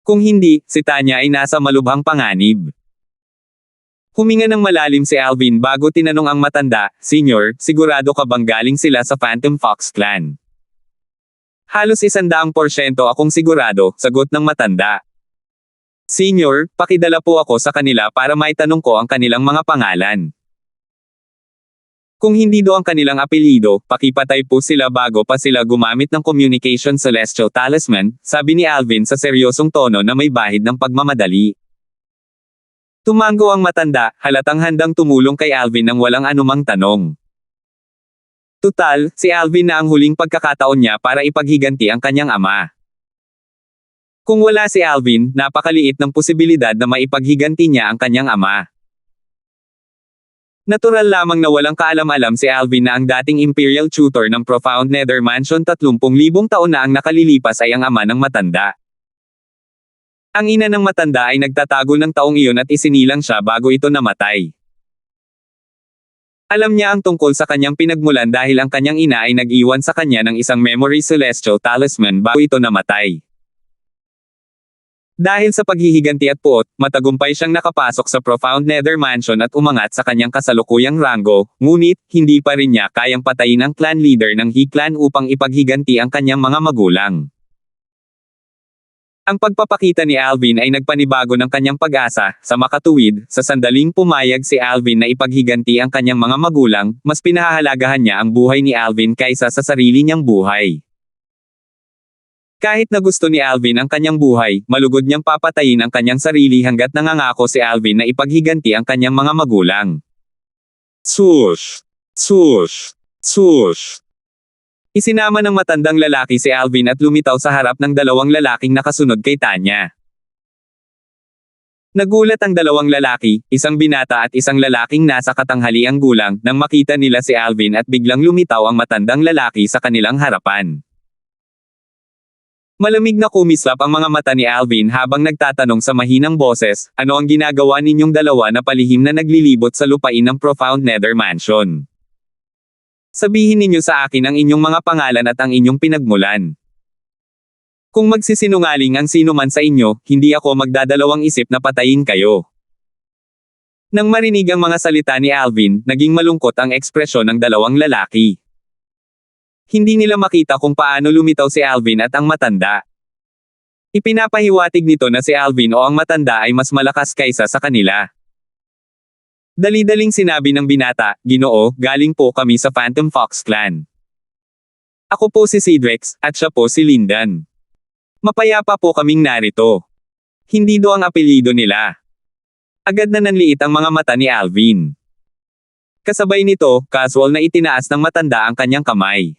[SPEAKER 1] Kung hindi, si Tanya ay nasa malubhang panganib. Huminga ng malalim si Alvin bago tinanong ang matanda, "Senyor, sigurado ka bang galing sila sa Phantom Fox Clan?" "Halos 100% akong sigurado," sagot ng matanda. "Senyor, pakidala po ako sa kanila para maitanong ko ang kanilang mga pangalan. Kung hindi do ang kanilang apelyido, pakipatay po sila bago pa sila gumamit ng Communication Celestial Talisman," sabi ni Alvin sa seryosong tono na may bahid ng pagmamadali. Tumango ang matanda, halatang handang tumulong kay Alvin nang walang anumang tanong. Tutal, si Alvin na ang huling pagkakataon niya para ipaghiganti ang kanyang ama. Kung wala si Alvin, napakaliit ng posibilidad na maipaghiganti niya ang kanyang ama. Natural lamang na walang kaalam-alam si Alvin na ang dating Imperial Tutor ng Profound Nether Mansion 30,000 taon na ang nakalilipas ay ang ama ng matanda. Ang ina ng matanda ay nagtatago ng taong iyon at isinilang siya bago ito namatay. Alam niya ang tungkol sa kanyang pinagmulan dahil ang kanyang ina ay nag-iwan sa kanya ng isang Memory Celestial Talisman bago ito namatay. Dahil sa paghihiganti at puot, matagumpay siyang nakapasok sa Profound Nether Mansion at umangat sa kanyang kasalukuyang ranggo, ngunit, hindi pa rin niya kayang patayin ang clan leader ng He Clan upang ipaghiganti ang kanyang mga magulang. Ang pagpapakita ni Alvin ay nagpanibago ng kanyang pag-asa, sa makatuwid, sa sandaling pumayag si Alvin na ipaghiganti ang kanyang mga magulang, mas pinahahalagahan niya ang buhay ni Alvin kaysa sa sarili niyang buhay. Kahit na gusto ni Alvin ang kanyang buhay, malugod niyang papatayin ang kanyang sarili hanggat nangangako si Alvin na ipaghiganti ang kanyang mga magulang. Swoosh! Swoosh! Swoosh! Isinama ng matandang lalaki si Alvin at lumitaw sa harap ng 2 lalaking nakasunod kay Tanya. Nagulat ang 2 lalaki, isang binata at isang lalaking nasa katanghaliang gulang, nang makita nila si Alvin at biglang lumitaw ang matandang lalaki sa kanilang harapan. Malamig na kumislap ang mga mata ni Alvin habang nagtatanong sa mahinang boses, "Ano ang ginagawa ninyong dalawa na palihim na naglilibot sa lupain ng Profound Nether Mansion? Sabihin ninyo sa akin ang inyong mga pangalan at ang inyong pinagmulan. Kung magsisinungaling ang sino man sa inyo, hindi ako magdadalawang isip na patayin kayo." Nang marinig ang mga salita ni Alvin, naging malungkot ang ekspresyon ng 2 lalaki. Hindi nila makita kung paano lumitaw si Alvin at ang matanda. Ipinapahiwatig nito na si Alvin o ang matanda ay mas malakas kaysa sa kanila. Dali-daling sinabi ng binata, "Ginoo, galing po kami sa Phantom Fox Clan. Ako po si Cedrex, at siya po si Lindan. Mapayapa po kaming narito." Hindi do ang apelyido nila. Agad na nanliit ang mga mata ni Alvin. Kasabay nito, casual na itinaas ng matanda ang kanyang kamay.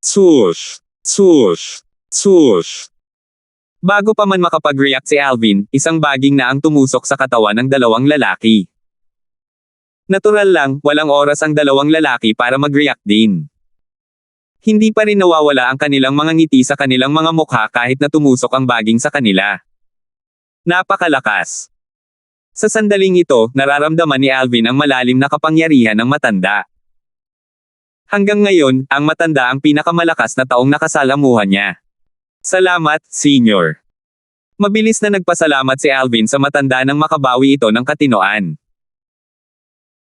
[SPEAKER 1] Swoosh! Swoosh! Swoosh! Bago pa man makapag-react si Alvin, isang baging na ang tumusok sa katawan ng 2 lalaki. Natural lang, walang oras ang 2 lalaki para mag-react din. Hindi pa rin nawawala ang kanilang mga ngiti sa kanilang mga mukha kahit na tumusok ang baging sa kanila. Napakalakas. Sa sandaling ito, nararamdaman ni Alvin ang malalim na kapangyarihan ng matanda. Hanggang ngayon, ang matanda ang pinakamalakas na taong nakasalamuhan niya. Salamat, Senior. Mabilis na nagpasalamat si Alvin sa matanda nang makabawi ito ng katinoan.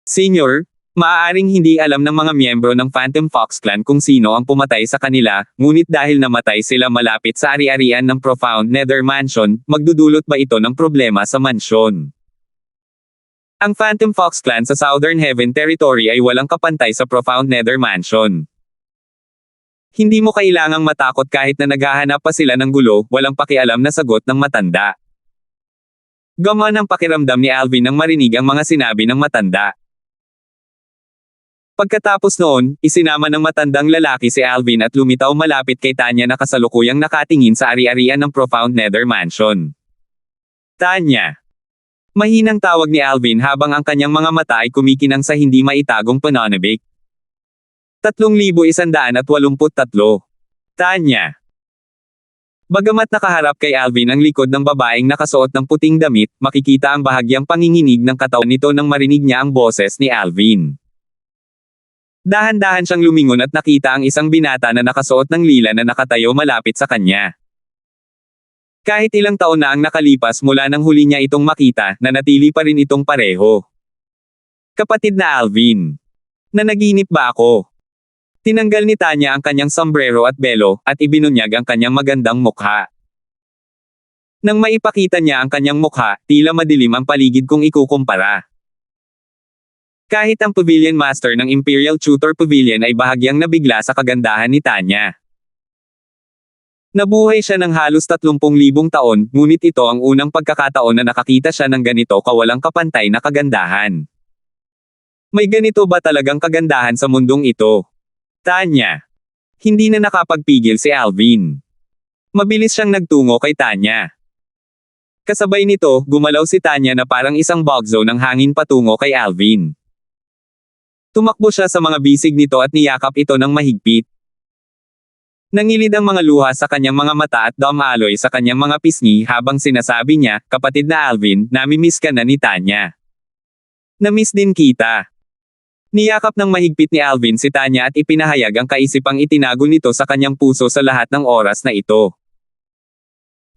[SPEAKER 1] Senior, maaaring hindi alam ng mga miyembro ng Phantom Fox Clan kung sino ang pumatay sa kanila, ngunit dahil namatay sila malapit sa ari-arian ng Profound Nether Mansion, magdudulot ba ito ng problema sa mansyon? Ang Phantom Fox Clan sa Southern Heaven Territory ay walang kapantay sa Profound Nether Mansion. Hindi mo kailangang matakot kahit na naghahanap pa sila ng gulo, walang pakialam na sagot ng matanda. Gamaan ang pakiramdam ni Alvin nang marinig ang mga sinabi ng matanda. Pagkatapos noon, isinama ng matandang lalaki si Alvin at lumitaw malapit kay Tanya na kasalukuyang nakatingin sa ari-arian ng Profound Nether Mansion. Tanya. Mahinang tawag ni Alvin habang ang kanyang mga mata ay kumikinang sa hindi maitagong pananabik. 3,183. Tanya. Bagamat nakaharap kay Alvin ang likod ng babaeng nakasuot ng puting damit, makikita ang bahagyang panginginig ng katawan nito nang marinig niya ang boses ni Alvin. Dahan-dahan siyang lumingon at nakita ang isang binata na nakasuot ng lila na nakatayo malapit sa kanya. Kahit ilang taon na ang nakalipas mula nang huli niya itong makita, nanatili pa rin itong pareho. Kapatid na Alvin. Nanaginip ba ako? Tinanggal ni Tanya ang kanyang sombrero at belo, at ibinunyag ang kanyang magandang mukha. Nang maipakita niya ang kanyang mukha, tila madilim ang paligid kung ikukumpara. Kahit ang Pavilion Master ng Imperial Tutor Pavilion ay bahagyang nabigla sa kagandahan ni Tanya. Nabuhay siya ng halos 30,000 taon, ngunit ito ang unang pagkakataon na nakakita siya ng ganito kawalang kapantay na kagandahan. May ganito ba talagang kagandahan sa mundong ito? Tanya. Hindi na nakapagpigil si Alvin. Mabilis siyang nagtungo kay Tanya. Kasabay nito, gumalaw si Tanya na parang isang bugzo ng hangin patungo kay Alvin. Tumakbo siya sa mga bisig nito at niyakap ito ng mahigpit. Nangilid ang mga luha sa kanyang mga mata at dumaloy sa kanyang mga pisngi habang sinasabi niya, kapatid na Alvin, namimiss ka na ni Tanya. Namiss din kita. Niyakap ng mahigpit ni Alvin si Tanya at ipinahayag ang kaisipang itinago nito sa kanyang puso sa lahat ng oras na ito.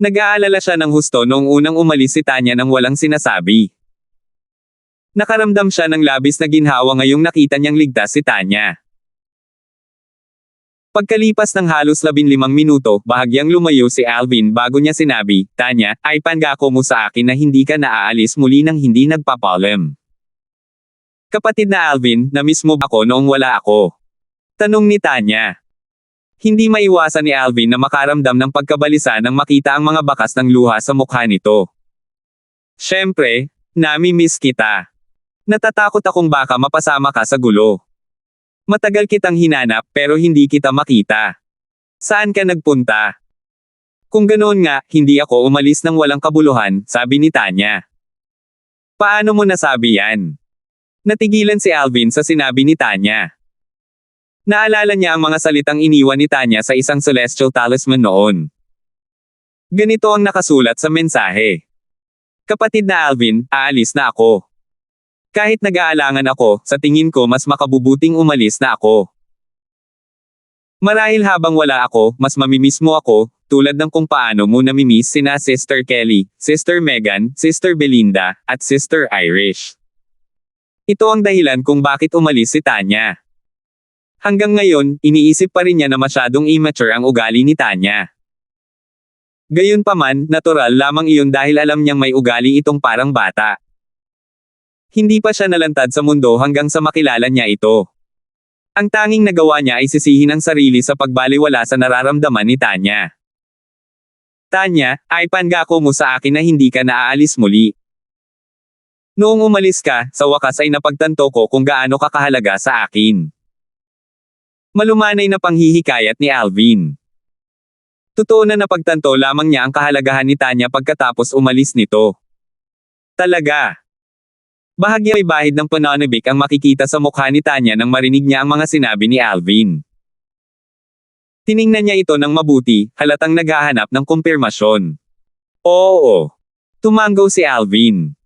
[SPEAKER 1] Nag-aalala siya ng husto noong unang umalis si Tanya nang walang sinasabi. Nakaramdam siya ng labis na ginhawa ngayong nakita niyang ligtas si Tanya. Pagkalipas ng halos 15 minuto, bahagyang lumayo si Alvin bago niya sinabi, Tanya, ay pangako mo sa akin na hindi ka naaalis muli nang hindi nagpapaalam. Kapatid na Alvin, namiss mo ba ako noong wala ako? Tanong ni Tanya. Hindi maiwasan ni Alvin na makaramdam ng pagkabalisa nang makita ang mga bakas ng luha sa mukha nito. Siyempre, nami-miss kita. Natatakot akong baka mapasama ka sa gulo. Matagal kitang hinanap pero hindi kita makita. Saan ka nagpunta? Kung ganoon nga, hindi ako umalis nang walang kabuluhan, sabi ni Tanya. Paano mo nasabi yan? Natigilan si Alvin sa sinabi ni Tanya. Naalala niya ang mga salitang iniwan ni Tanya sa isang celestial talisman noon. Ganito ang nakasulat sa mensahe. Kapatid na Alvin, aalis na ako. Kahit nag-aalangan ako, sa tingin ko mas makabubuting umalis na ako. Marahil habang wala ako, mas mamimiss mo ako, tulad ng kung paano mo namimiss sina Sister Kelly, Sister Megan, Sister Belinda, at Sister Irish. Ito ang dahilan kung bakit umalis si Tanya. Hanggang ngayon, iniisip pa rin niya na masyadong immature ang ugali ni Tanya. Gayunpaman, natural lamang iyon dahil alam niyang may ugali itong parang bata. Hindi pa siya nalantad sa mundo hanggang sa makilala niya ito. Ang tanging nagawa niya ay sisihin ang sarili sa pagbaliwala sa nararamdaman ni Tanya. Tanya, ay pangako mo sa akin na hindi ka naaalis muli. Noong umalis ka, sa wakas ay napagtanto ko kung gaano ka kahalaga sa akin. Malumanay na panghihikayat ni Alvin. Totoo na napagtanto lamang niya ang kahalagahan ni Tanya pagkatapos umalis nito. Talaga. Bahagya may bahid ng pananabik ang makikita sa mukha ni Tanya nang marinig niya ang mga sinabi ni Alvin. Tiningnan niya ito ng mabuti, halatang naghahanap ng kumpirmasyon. Oo. Tumanggaw si Alvin.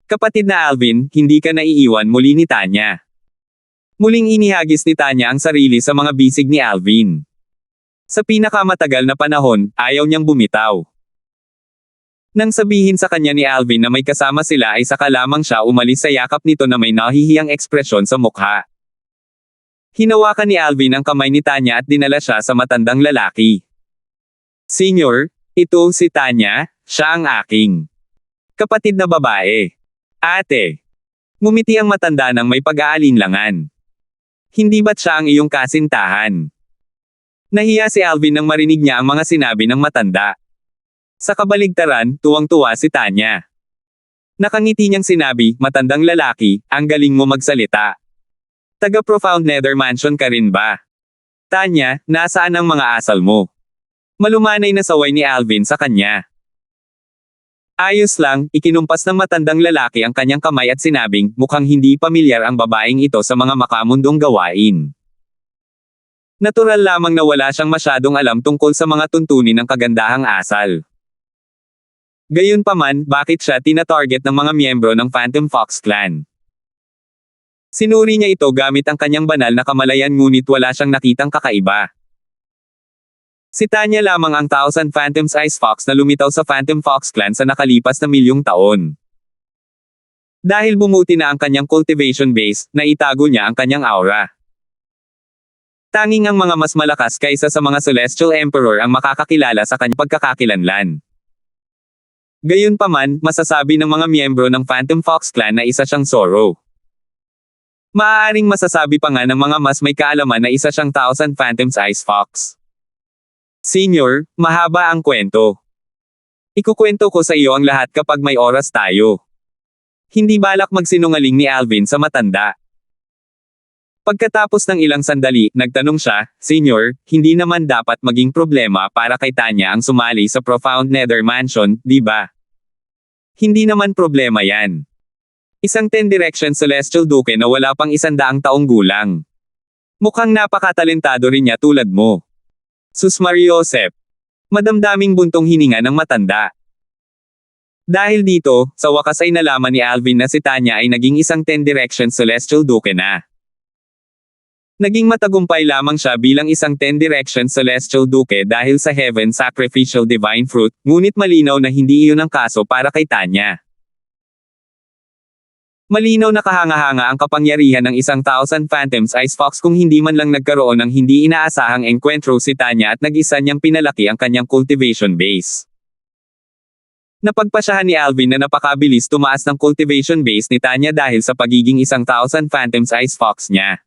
[SPEAKER 1] Kapatid na Alvin, hindi ka naiiwan muli ni Tanya. Muling inihagis ni Tanya ang sarili sa mga bisig ni Alvin. Sa pinakamatagal na panahon, ayaw niyang bumitaw. Nang sabihin sa kanya ni Alvin na may kasama sila ay saka lamang siya umalis sa yakap nito na may nahihiyang ekspresyon sa mukha. Hinawakan ni Alvin ang kamay ni Tanya at dinala siya sa matandang lalaki. Senior, ito si Tanya, siya ang aking kapatid na babae. Ate. Ngumiti ang matanda ng may pag-aalinlangan. Hindi ba't siya ang iyong kasintahan? Nahiya si Alvin nang marinig niya ang mga sinabi ng matanda. Sa kabaligtaran, tuwang-tuwa si Tanya. Nakangiti niyang sinabi, matandang lalaki, ang galing mo magsalita. Taga Profound Nether Mansion ka rin ba? Tanya, nasaan ang mga asal mo? Malumanay na saway ni Alvin sa kanya. Ayos lang, ikinumpas ng matandang lalaki ang kanyang kamay at sinabing, mukhang hindi pamilyar ang babaeng ito sa mga makamundong gawain. Natural lamang na wala siyang masyadong alam tungkol sa mga tuntunin ng kagandahang asal. Gayunpaman, bakit siya tina-target ng mga miyembro ng Phantom Fox Clan? Sinuri niya ito gamit ang kanyang banal na kamalayan ngunit wala siyang nakitang kakaiba. Si Tanya lamang ang 1,000 Phantom's Ice Fox na lumitaw sa Phantom Fox Clan sa nakalipas na milyong taon. Dahil bumuti na ang kanyang cultivation base, naitago niya ang kanyang aura. Tanging ang mga mas malakas kaysa sa mga Celestial Emperor ang makakakilala sa kanyang pagkakakilanlan. Gayunpaman, masasabi ng mga miyembro ng Phantom Fox Clan na isa siyang Zoro. Maaaring masasabi pa nga ng mga mas may kaalaman na isa siyang 1,000 Phantom's Ice Fox. Senior, mahaba ang kwento. Ikukwento ko sa iyo ang lahat kapag may oras tayo. Hindi balak magsinungaling ni Alvin sa matanda. Pagkatapos ng ilang sandali, nagtanong siya, Senior, hindi naman dapat maging problema para kay Tanya ang sumali sa Profound Nether Mansion, di ba? Hindi naman problema yan. Isang 10 Direction Celestial Duke na wala pang 100 taong gulang. Mukhang napakatalentado rin niya tulad mo. Sus Mariosep. Madamdaming buntong hininga ng matanda. Dahil dito, sa wakas ay nalaman ni Alvin na si Tanya ay naging isang 10 Direction Celestial Duke na. Naging matagumpay lamang siya bilang isang 10 Direction Celestial Duke dahil sa Heaven Sacrificial Divine Fruit, ngunit malinaw na hindi iyon ang kaso para kay Tanya. Malinaw na kahanga-hanga ang kapangyarihan ng isang 1,000 Phantom's Ice Fox kung hindi man lang nagkaroon ng hindi inaasahang enkwentro si Tanya at nag-isa niyang pinalaki ang kanyang cultivation base. Napagpasyahan ni Alvin na napakabilis tumaas ng cultivation base ni Tanya dahil sa pagiging isang 1,000 Phantom's Ice Fox niya.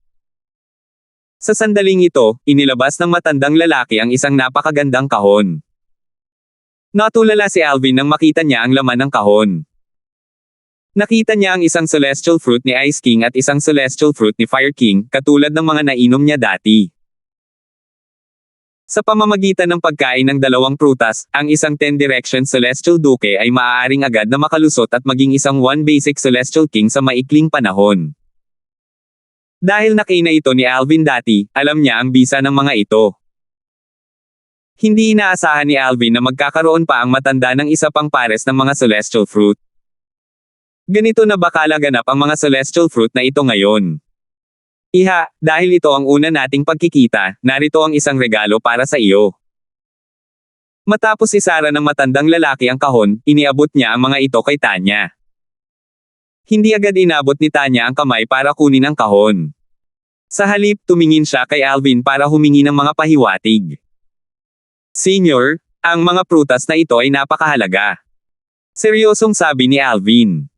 [SPEAKER 1] Sa sandaling ito, inilabas ng matandang lalaki ang isang napakagandang kahon. Natulala si Alvin nang makita niya ang laman ng kahon. Nakita niya ang isang Celestial Fruit ni Ice King at isang Celestial Fruit ni Fire King, katulad ng mga nainom niya dati. Sa pamamagitan ng pagkain ng dalawang prutas, ang isang 10 Direction Celestial Duke ay maaaring agad na makalusot at maging isang 1 Basic Celestial King sa maikling panahon. Dahil nakina ito ni Alvin dati, alam niya ang bisa ng mga ito. Hindi inaasahan ni Alvin na magkakaroon pa ang matanda ng isa pang pares ng mga Celestial Fruit. Ganito na ba kalaganap ang mga Celestial Fruit na ito ngayon? Iha, dahil ito ang una nating pagkikita, narito ang isang regalo para sa iyo. Matapos isara ng matandang lalaki ang kahon, iniabot niya ang mga ito kay Tanya. Hindi agad inabot ni Tanya ang kamay para kunin ang kahon. Sa halip, tumingin siya kay Alvin para humingi ng mga pahiwatig. Senior, ang mga prutas na ito ay napakahalaga. Seryosong sabi ni Alvin.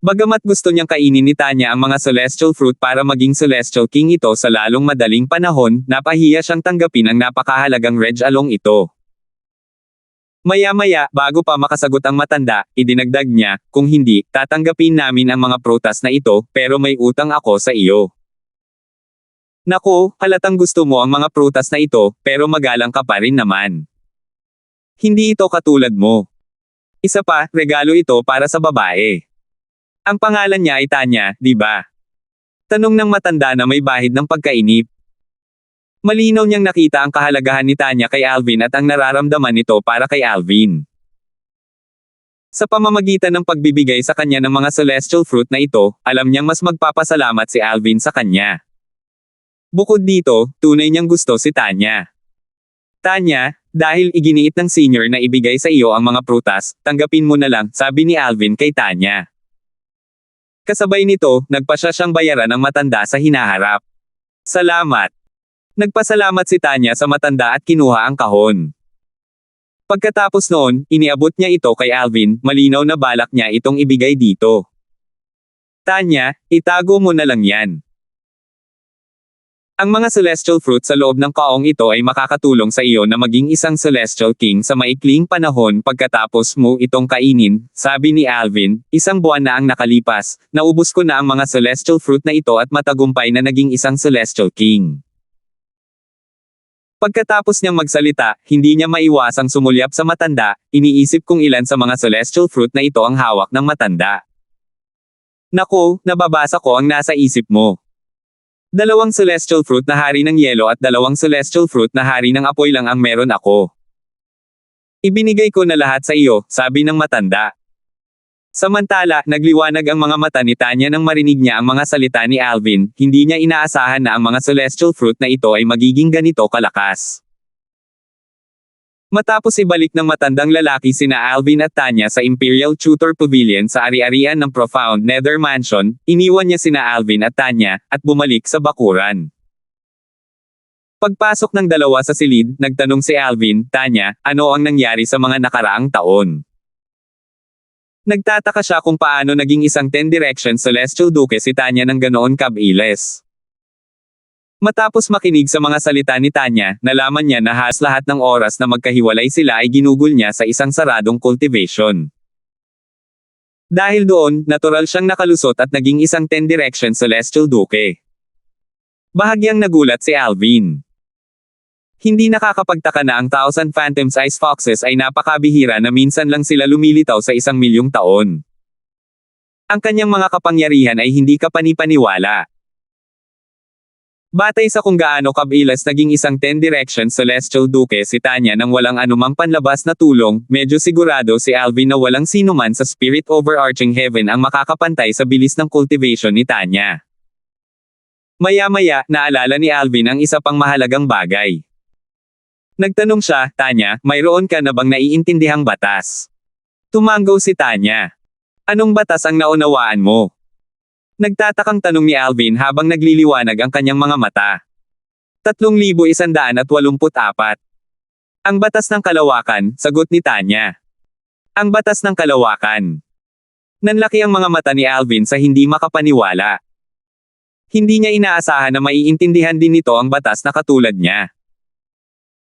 [SPEAKER 1] Bagamat gusto niyang kainin ni Tanya ang mga Celestial Fruit para maging Celestial King ito sa lalong madaling panahon, napahiya siyang tanggapin ang napakahalagang Reg Along ito. Maya-maya, bago pa makasagot ang matanda, idinagdag niya, kung hindi, tatanggapin namin ang mga prutas na ito, pero may utang ako sa iyo. Nako, halatang gusto mo ang mga prutas na ito, pero magalang ka pa rin naman. Hindi ito katulad mo. Isa pa, regalo ito para sa babae. Ang pangalan niya ay Tanya, di ba? Tanong ng matanda na may bahid ng pagkainip. Malinaw niyang nakita ang kahalagahan ni Tanya kay Alvin at ang nararamdaman nito para kay Alvin. Sa pamamagitan ng pagbibigay sa kanya ng mga Celestial Fruit na ito, alam niyang mas magpapasalamat si Alvin sa kanya. Bukod dito, tunay niyang gusto si Tanya. Tanya, dahil iginiit ng senior na ibigay sa iyo ang mga prutas, tanggapin mo na lang, sabi ni Alvin kay Tanya. Kasabay nito, nagpasya siyang bayaran ng matanda sa hinaharap. Salamat. Nagpasalamat si Tanya sa matanda at kinuha ang kahon. Pagkatapos noon, iniabot niya ito kay Alvin, malinaw na balak niya itong ibigay dito. Tanya, itago mo na lang yan. Ang mga celestial fruit sa loob ng kaong ito ay makakatulong sa iyo na maging isang celestial king sa maikling panahon pagkatapos mo itong kainin, sabi ni Alvin. Isang buwan na ang nakalipas, naubos ko na ang mga celestial fruit na ito at matagumpay na naging isang celestial king. Pagkatapos niyang magsalita, hindi niya maiwasang sumulyap sa matanda, iniisip kung ilan sa mga celestial fruit na ito ang hawak ng matanda. Naku, nababasa ko ang nasa isip mo. 2 celestial fruit na hari ng yelo at 2 celestial fruit na hari ng apoy lang ang meron ako. Ibinigay ko na lahat sa iyo, sabi ng matanda. Samantala, nagliwanag ang mga mata ni Tanya nang marinig niya ang mga salita ni Alvin, hindi niya inaasahan na ang mga celestial fruit na ito ay magiging ganito kalakas. Matapos ibalik ng matandang lalaki sina Alvin at Tanya sa Imperial Tutor Pavilion sa ari-arian ng Profound Nether Mansion, iniwan niya sina Alvin at Tanya, at bumalik sa bakuran. Pagpasok ng dalawa sa silid, nagtanong si Alvin, Tanya, ano ang nangyari sa mga nakaraang taon? Nagtataka siya kung paano naging isang 10 Direction Celestial Duke si Tanya ng ganoon kabilis. Matapos makinig sa mga salita ni Tanya, nalaman niya na halos lahat ng oras na magkahiwalay sila ay ginugol niya sa isang saradong cultivation. Dahil doon, natural siyang nakalusot at naging isang 10 Direction Celestial Duke. Bahagyang nagulat si Alvin. Hindi nakakapagtaka na ang 1,000 Phantom's Ice Foxes ay napakabihira na minsan lang sila lumilitaw sa 1,000,000 taon. Ang kanyang mga kapangyarihan ay hindi kapanipaniwala. Batay sa kung gaano kabilis naging isang 10 Direction Celestial Duke si Tanya nang walang anumang panlabas na tulong, medyo sigurado si Alvin na walang sinuman sa Spirit Overarching Heaven ang makakapantay sa bilis ng cultivation ni Tanya. Maya-maya, naalala ni Alvin ang isa pang mahalagang bagay. Nagtanong siya, Tanya, mayroon ka na bang naiintindihang batas? Tumanggaw si Tanya. Anong batas ang naunawaan mo? Nagtatakang tanong ni Alvin habang nagliliwanag ang kanyang mga mata. 3,184. Ang batas ng kalawakan, sagot ni Tanya. Ang batas ng kalawakan. Nanlaki ang mga mata ni Alvin sa hindi makapaniwala. Hindi niya inaasahan na maiintindihan din nito ang batas na katulad niya.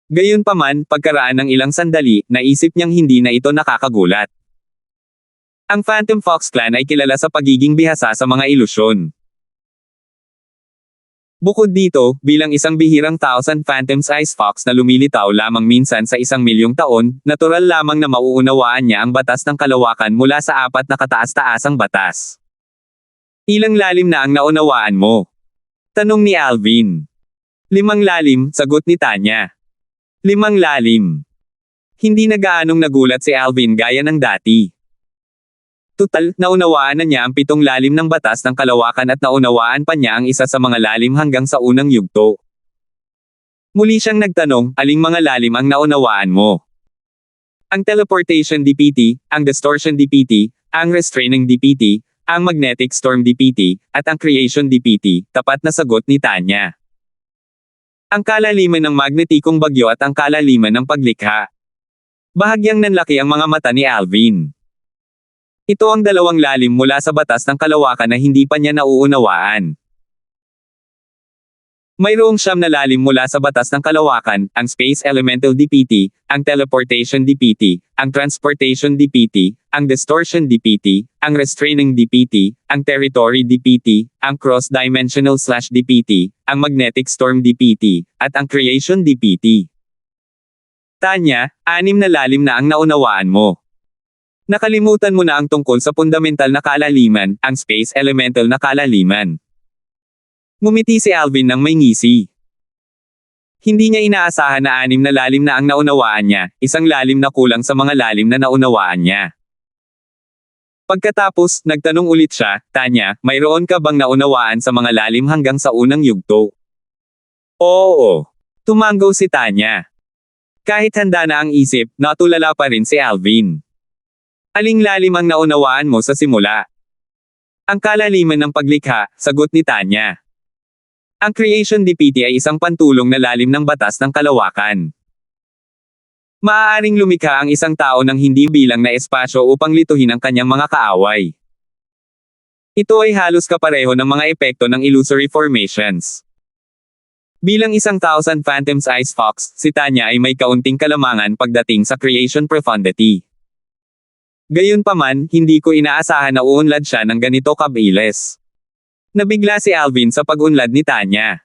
[SPEAKER 1] Gayunpaman, pagkaraan ng ilang sandali, naisip niyang hindi na ito nakakagulat. Ang Phantom Fox Clan ay kilala sa pagiging bihasa sa mga ilusyon. Bukod dito, bilang isang bihirang 1,000 Phantom's Ice Fox na lumilitaw lamang minsan sa 1,000,000 taon, natural lamang na mauunawaan niya ang batas ng kalawakan mula sa 4 na kataas-taasang batas. Ilang lalim na ang naunawaan mo? Tanong ni Alvin. 5 lalim, sagot ni Tanya. 5 lalim. Hindi na gaanong nagulat si Alvin gaya ng dati. Tutal, naunawaan na niya ang 7 lalim ng batas ng kalawakan at naunawaan pa niya ang isa sa mga lalim hanggang sa unang yugto. Muli siyang nagtanong, aling mga lalim ang naunawaan mo? Ang Teleportation DPT, ang Distortion DPT, ang Restraining DPT, ang Magnetic Storm DPT, at ang Creation DPT, tapat na sagot ni Tanya. Ang kalaliman ng magnetikong bagyo at ang kalaliman ng paglikha. Bahagyang nanlaki ang mga mata ni Alvin. Ito ang 2 lalim mula sa batas ng kalawakan na hindi pa niya nauunawaan. Mayroong 9 na lalim mula sa batas ng kalawakan, ang Space Elemental DPT, ang Teleportation DPT, ang Transportation DPT, ang Distortion DPT, ang Restraining DPT, ang Territory DPT, ang Cross-Dimensional/DPT, ang Magnetic Storm DPT, at ang Creation DPT. Tanya, 6 na lalim na ang naunawaan mo. Nakalimutan mo na ang tungkol sa fundamental na kalaliman, ang Space Elemental na kalaliman. Ngumiti si Alvin ng may ngisi. Hindi niya inaasahan na 6 na lalim na ang naunawaan niya, isang lalim na kulang sa mga lalim na naunawaan niya. Pagkatapos, nagtanong ulit siya, Tanya, mayroon ka bang naunawaan sa mga lalim hanggang sa unang yugto? Oo. Tumanggaw si Tanya. Kahit handa na ang isip, natulala pa rin si Alvin. Aling lalim ang naunawaan mo sa simula? Ang kalaliman ng paglikha, sagot ni Tanya. Ang Creation DPT ay isang pantulong na lalim ng batas ng kalawakan. Maaaring lumikha ang isang tao ng hindi bilang na espasyo upang lituhin ang kanyang mga kaaway. Ito ay halos kapareho ng mga epekto ng illusory formations. Bilang isang Thousand Phantoms Ice Fox, si Tanya ay may kaunting kalamangan pagdating sa creation profundity. Gayunpaman, hindi ko inaasahan na uunlad siya ng ganito kabilis. Nabigla si Alvin sa pag-unlad ni Tanya.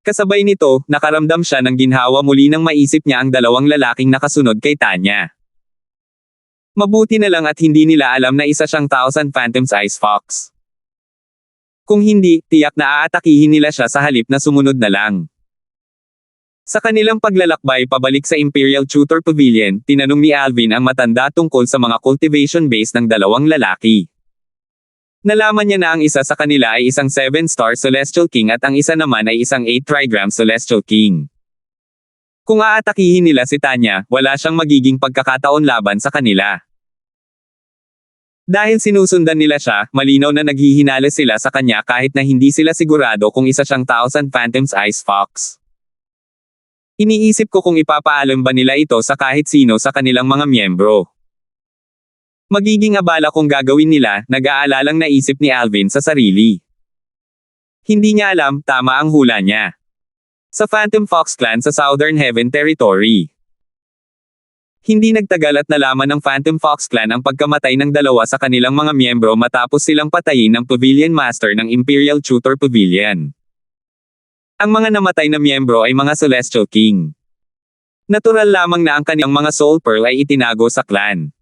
[SPEAKER 1] Kasabay nito, nakaramdam siya ng ginhawa muli nang maisip niya ang dalawang lalaking nakasunod kay Tanya. Mabuti na lang at hindi nila alam na isa siyang Thousand Phantoms Ice Fox. Kung hindi, tiyak na aatakihin nila siya sa halip na sumunod na lang. Sa kanilang paglalakbay pabalik sa Imperial Tutor Pavilion, tinanong ni Alvin ang matanda tungkol sa mga cultivation base ng dalawang lalaki. Nalaman niya na ang isa sa kanila ay isang 7-star Celestial King at ang isa naman ay isang 8-trigram Celestial King. Kung aatakihin nila si Tanya, wala siyang magiging pagkakataon laban sa kanila. Dahil sinusundan nila siya, malinaw na naghihinala sila sa kanya kahit na hindi sila sigurado kung isa siyang Thousand Phantoms Ice Fox. Iniisip ko kung ipapaalam ba nila ito sa kahit sino sa kanilang mga miyembro. Magiging abala kung gagawin nila, nag-aalalang naisip ni Alvin sa sarili. Hindi niya alam, tama ang hula niya. Sa Phantom Fox Clan sa Southern Heaven Territory. Hindi nagtagal at nalaman ng Phantom Fox Clan ang pagkamatay ng dalawa sa kanilang mga miyembro matapos silang patayin ng Pavilion Master ng Imperial Tutor Pavilion. Ang mga namatay na miyembro ay mga Celestial King. Natural lamang na ang kanilang mga Soul Pearl ay itinago sa clan.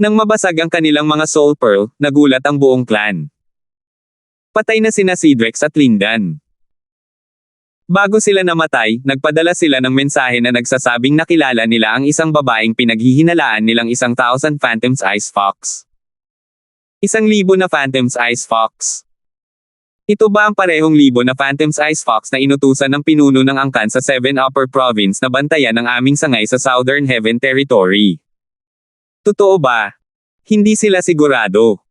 [SPEAKER 1] Nang mabasag ang kanilang mga Soul Pearl, nagulat ang buong clan. Patay na sina Cedrex at Lindan. Bago sila namatay, nagpadala sila ng mensahe na nagsasabing nakilala nila ang isang babaeng pinaghihinalaan nilang isang Thousand Phantoms Ice Fox. 1,000 na Phantoms Ice Fox. Ito ba ang parehong libo na Phantoms Ice Fox na inutusan ng pinuno ng angkan sa 7 Upper Province na bantayan ng aming sangay sa Southern Heaven Territory? Totoo ba? Hindi sila sigurado.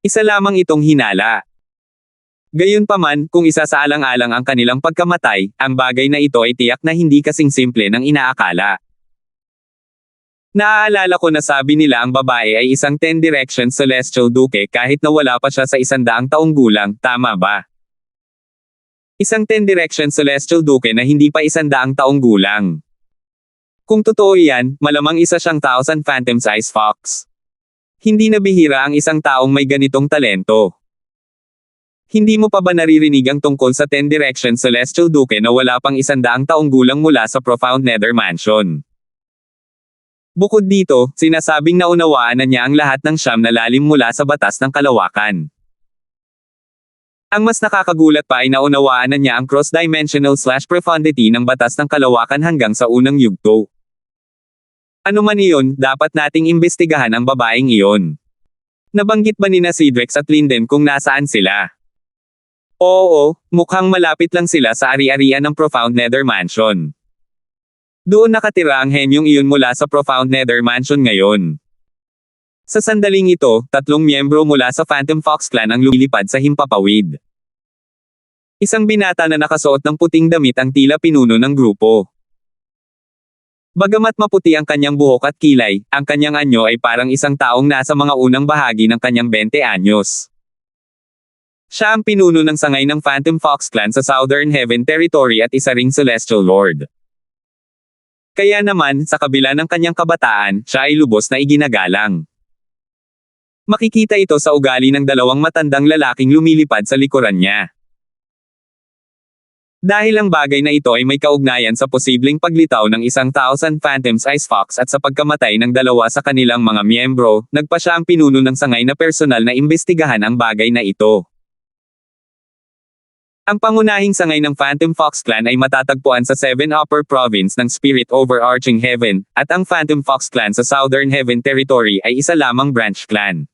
[SPEAKER 1] Isa lamang itong hinala. Gayunpaman, kung isa sa alang-alang ang kanilang pagkamatay, ang bagay na ito ay tiyak na hindi kasing simple ng inaakala. Naaalala ko na sabi nila ang babae ay isang 10 Direction Celestial Duke kahit na wala pa siya sa 100 taong gulang, tama ba? Isang 10 Direction Celestial Duke na hindi pa 100 taong gulang. Kung totoo yan, malamang isa siyang Thousand Phantoms Ice Fox. Hindi na bihira ang isang taong may ganitong talento. Hindi mo pa ba naririnig ang tungkol sa 10 Direction Celestial Duke na wala pang 100 taong gulang mula sa Profound Nether Mansion? Bukod dito, sinasabing naunawaan na niya ang lahat ng siyam na lalim mula sa batas ng kalawakan. Ang mas nakakagulat pa ay naunawaan na niya ang cross-dimensional/profundity ng batas ng kalawakan hanggang sa unang yugto. Ano man iyon, dapat nating imbestigahan ang babaeng iyon. Nabanggit ba nina Cedrex at Linden kung nasaan sila? Oo, mukhang malapit lang sila sa ari-arian ng Profound Nether Mansion. Doon nakatira ang henyong iyon mula sa Profound Nether Mansion ngayon. Sa sandaling ito, 3 miyembro mula sa Phantom Fox Clan ang lumilipad sa himpapawid. Isang binata na nakasuot ng puting damit ang tila pinuno ng grupo. Bagamat maputi ang kanyang buhok at kilay, ang kanyang anyo ay parang isang taong nasa mga unang bahagi ng kanyang 20 anyos. Siya ang pinuno ng sangay ng Phantom Fox Clan sa Southern Heaven Territory at isa ring Celestial Lord. Kaya naman, sa kabila ng kanyang kabataan, siya ay lubos na iginagalang. Makikita ito sa ugali ng dalawang matandang lalaking lumilipad sa likuran niya. Dahil ang bagay na ito ay may kaugnayan sa posibleng paglitaw ng isang Thousand Phantoms Ice Fox at sa pagkamatay ng dalawa sa kanilang mga miyembro, nagpa siya ang pinuno ng sangay na personal na imbestigahan ang bagay na ito. Ang pangunahing sangay ng Phantom Fox Clan ay matatagpuan sa 7 Upper Province ng Spirit Overarching Heaven, at ang Phantom Fox Clan sa Southern Heaven Territory ay isa lamang branch clan.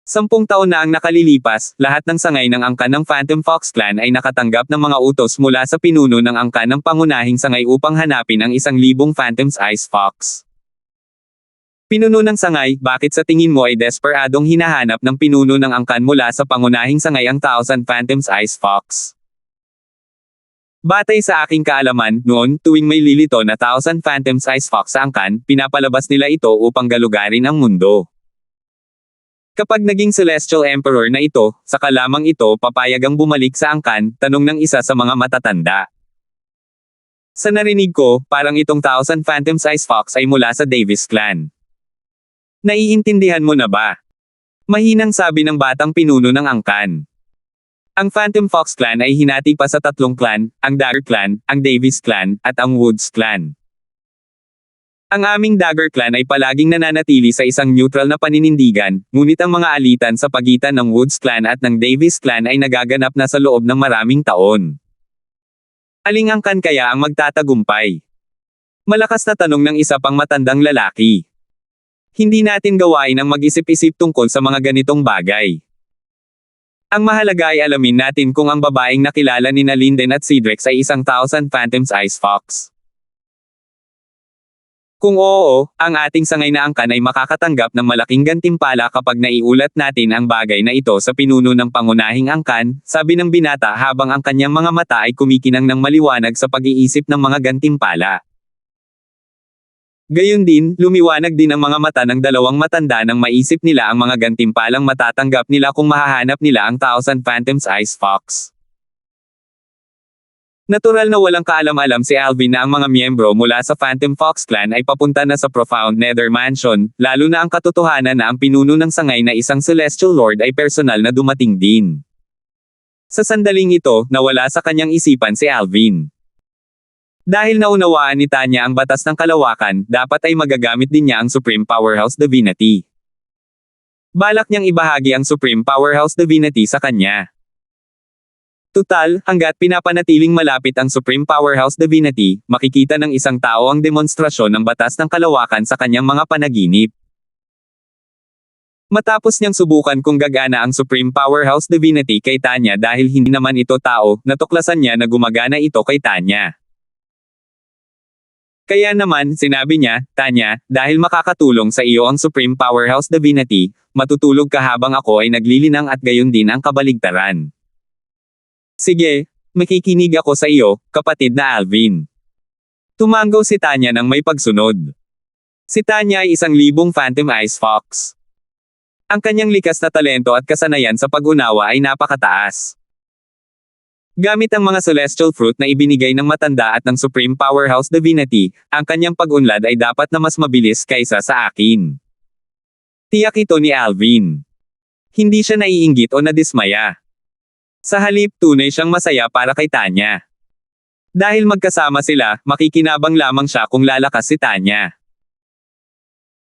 [SPEAKER 1] 10 taon na ang nakalilipas, lahat ng sangay ng angkan ng Phantom Fox Clan ay nakatanggap ng mga utos mula sa pinuno ng angkan ng pangunahing sangay upang hanapin ang 1,000 Phantom's Ice Fox. Pinuno ng sangay, bakit sa tingin mo ay desperadong hinahanap ng pinuno ng angkan mula sa pangunahing sangay ang 1,000 Phantom's Ice Fox? Batay sa aking kaalaman, noon, tuwing may lilito na 1,000 Phantom's Ice Fox sa angkan, pinapalabas nila ito upang galugarin ang mundo. Kapag naging Celestial Emperor na ito, saka lamang ito papayagang bumalik sa angkan, tanong ng isa sa mga matatanda. Sa narinig ko, parang itong 1,000 Phantom's Ice Fox ay mula sa Davis Clan. Naiintindihan mo na ba? Mahinang sabi ng batang pinuno ng angkan. Ang Phantom Fox Clan ay hinati pa sa 3 clan, ang Dagger Clan, ang Davis Clan, at ang Woods Clan. Ang aming Dagger Clan ay palaging nananatili sa isang neutral na paninindigan, ngunit ang mga alitan sa pagitan ng Woods Clan at ng Davis Clan ay nagaganap na sa loob ng maraming taon. Aling angkan kaya ang magtatagumpay? Malakas na tanong ng isa pang matandang lalaki. Hindi natin gawain ang mag-isip-isip tungkol sa mga ganitong bagay. Ang mahalaga ay alamin natin kung ang babaeng nakilala ni Linden at Cedrex ay isang 1,000 Phantom's Ice Fox. Kung oo, ang ating sangay na angkan ay makakatanggap ng malaking gantimpala kapag naiulat natin ang bagay na ito sa pinuno ng pangunahing angkan, sabi ng binata habang ang kanyang mga mata ay kumikinang ng maliwanag sa pag-iisip ng mga gantimpala. Gayon din, lumiwanag din ang mga mata ng dalawang matanda nang maisip nila ang mga gantimpalang matatanggap nila kung mahahanap nila ang 1,000 Phantom's Ice Fox. Natural na walang kaalam-alam si Alvin na ang mga miyembro mula sa Phantom Fox Clan ay papunta na sa Profound Nether Mansion, lalo na ang katotohanan na ang pinuno ng sangay na isang Celestial Lord ay personal na dumating din. Sa sandaling ito, nawala sa kanyang isipan si Alvin. Dahil naunawaan ni Tanya ang batas ng kalawakan, dapat ay magagamit din niya ang Supreme Powerhouse Divinity. Balak niyang ibahagi ang Supreme Powerhouse Divinity sa kanya. Tutal, hanggat pinapanatiling malapit ang Supreme Powerhouse Divinity, makikita ng isang tao ang demonstrasyon ng batas ng kalawakan sa kanyang mga panaginip. Matapos niyang subukan kung gagana ang Supreme Powerhouse Divinity kay Tanya dahil hindi naman ito tao, natuklasan niya na gumagana ito kay Tanya. Kaya naman, sinabi niya, Tanya, dahil makakatulong sa iyo ang Supreme Powerhouse Divinity, matutulog ka habang ako ay naglilinang at gayon din ang kabaligtaran. Sige, makikinig ako sa iyo, kapatid na Alvin. Tumanggaw si Tanya nang may pagsunod. Si Tanya ay 1,000 Phantom Ice Fox. Ang kanyang likas na talento at kasanayan sa pag-unawa ay napakataas. Gamit ang mga Celestial Fruit na ibinigay ng matanda at ng Supreme Powerhouse Divinity, ang kanyang pag-unlad ay dapat na mas mabilis kaysa sa akin. Tiyak ito ni Alvin. Hindi siya naiinggit o nadismaya. Sa halip, tunay siyang masaya para kay Tanya. Dahil magkasama sila, makikinabang lamang siya kung lalakas si Tanya.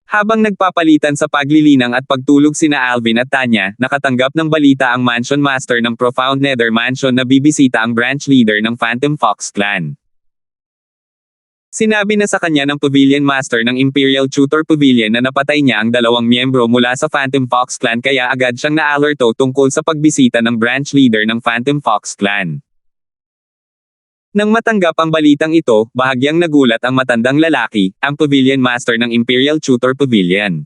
[SPEAKER 1] Habang nagpapalitan sa paglilinang at pagtulog sina Alvin at Tanya, nakatanggap ng balita ang Mansion Master ng Profound Nether Mansion na bibisita ang branch leader ng Phantom Fox Clan. Sinabi na sa kanya ng Pavilion Master ng Imperial Tutor Pavilion na napatay niya ang 2 miyembro mula sa Phantom Fox Clan kaya agad siyang na-alerto tungkol sa pagbisita ng branch leader ng Phantom Fox Clan. Nang matanggap ang balitang ito, bahagyang nagulat ang matandang lalaki, ang Pavilion Master ng Imperial Tutor Pavilion.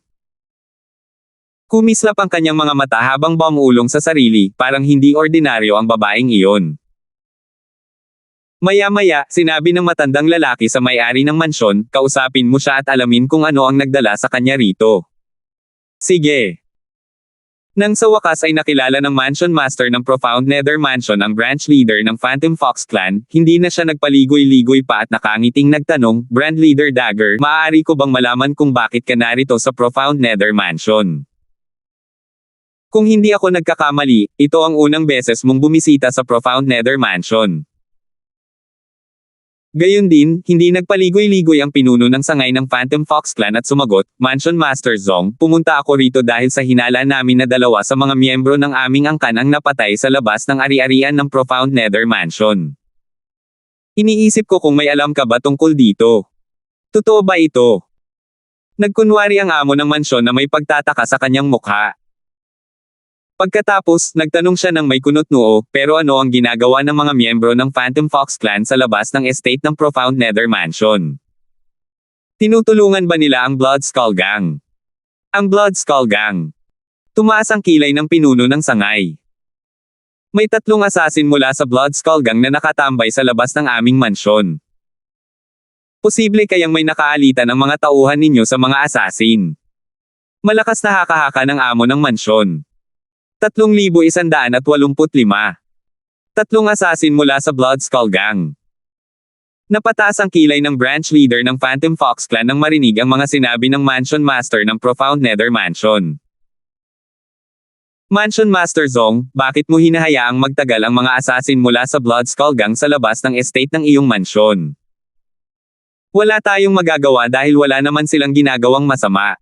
[SPEAKER 1] Kumislap ang kanyang mga mata habang bumulong sa sarili, parang hindi ordinaryo ang babaeng iyon. Maya-maya, sinabi ng matandang lalaki sa may-ari ng mansyon, kausapin mo siya at alamin kung ano ang nagdala sa kanya rito. Sige. Nang sa wakas ay nakilala ng Mansion Master ng Profound Nether Mansion ang branch leader ng Phantom Fox Clan, hindi na siya nagpaligoy-ligoy pa at nakangiting nagtanong, Brand Leader Dagger, maaari ko bang malaman kung bakit ka narito sa Profound Nether Mansion? Kung hindi ako nagkakamali, ito ang unang beses mong bumisita sa Profound Nether Mansion. Gayon din, hindi nagpaligoy-ligoy ang pinuno ng sangay ng Phantom Fox Clan at sumagot, Mansion Master Zong, pumunta ako rito dahil sa hinala namin na 2 sa mga miyembro ng aming angkan ang napatay sa labas ng ari-arian ng Profound Nether Mansion. Iniisip ko kung may alam ka ba tungkol dito. Totoo ba ito? Nagkunwari ang amo ng mansyon na may pagtataka sa kanyang mukha. Pagkatapos, nagtanong siya ng may kunot-noo, pero ano ang ginagawa ng mga miyembro ng Phantom Fox Clan sa labas ng estate ng Profound Nether Mansion? Tinutulungan ba nila ang Blood Skull Gang? Ang Blood Skull Gang. Tumaas ang kilay ng pinuno ng sangay. May 3 assassin mula sa Blood Skull Gang na nakatambay sa labas ng aming mansyon. Posible kayang may nakaalitan ang mga tauhan ninyo sa mga assassin. Malakas na haka-haka ng amo ng mansyon. 3,185. 3 assassin mula sa Blood Skull Gang. Napataas ang kilay ng branch leader ng Phantom Fox Clan nang marinig ang mga sinabi ng Mansion Master ng Profound Nether Mansion. Mansion Master Zong, bakit mo hinahayaang magtagal ang mga assassin mula sa Blood Skull Gang sa labas ng estate ng iyong mansyon? Wala tayong magagawa dahil wala naman silang ginagawang masama.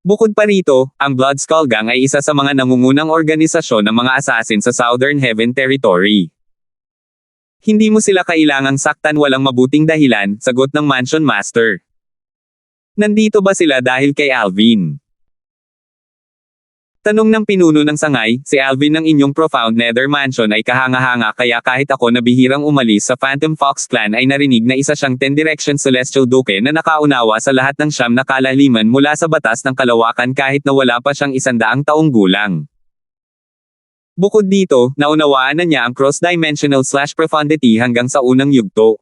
[SPEAKER 1] Bukod pa rito, ang Blood Skull Gang ay isa sa mga nangungunang organisasyon ng mga assassin sa Southern Heaven Territory. Hindi mo sila kailangang saktan, walang mabuting dahilan, sagot ng Mansion Master. Nandito ba sila dahil kay Alvin? Tanong ng pinuno ng sangay, si Alvin ng inyong Profound Nether Mansion ay kahanga-hanga, kaya kahit ako na bihirang umalis sa Phantom Fox Clan ay narinig na isa siyang 10 Direction Celestial Duke na nakaunawa sa lahat ng 9 na kalaliman mula sa batas ng kalawakan kahit na wala pa siyang 100 taong gulang. Bukod dito, naunawaan na niya ang cross-dimensional/profundity hanggang sa unang yugto.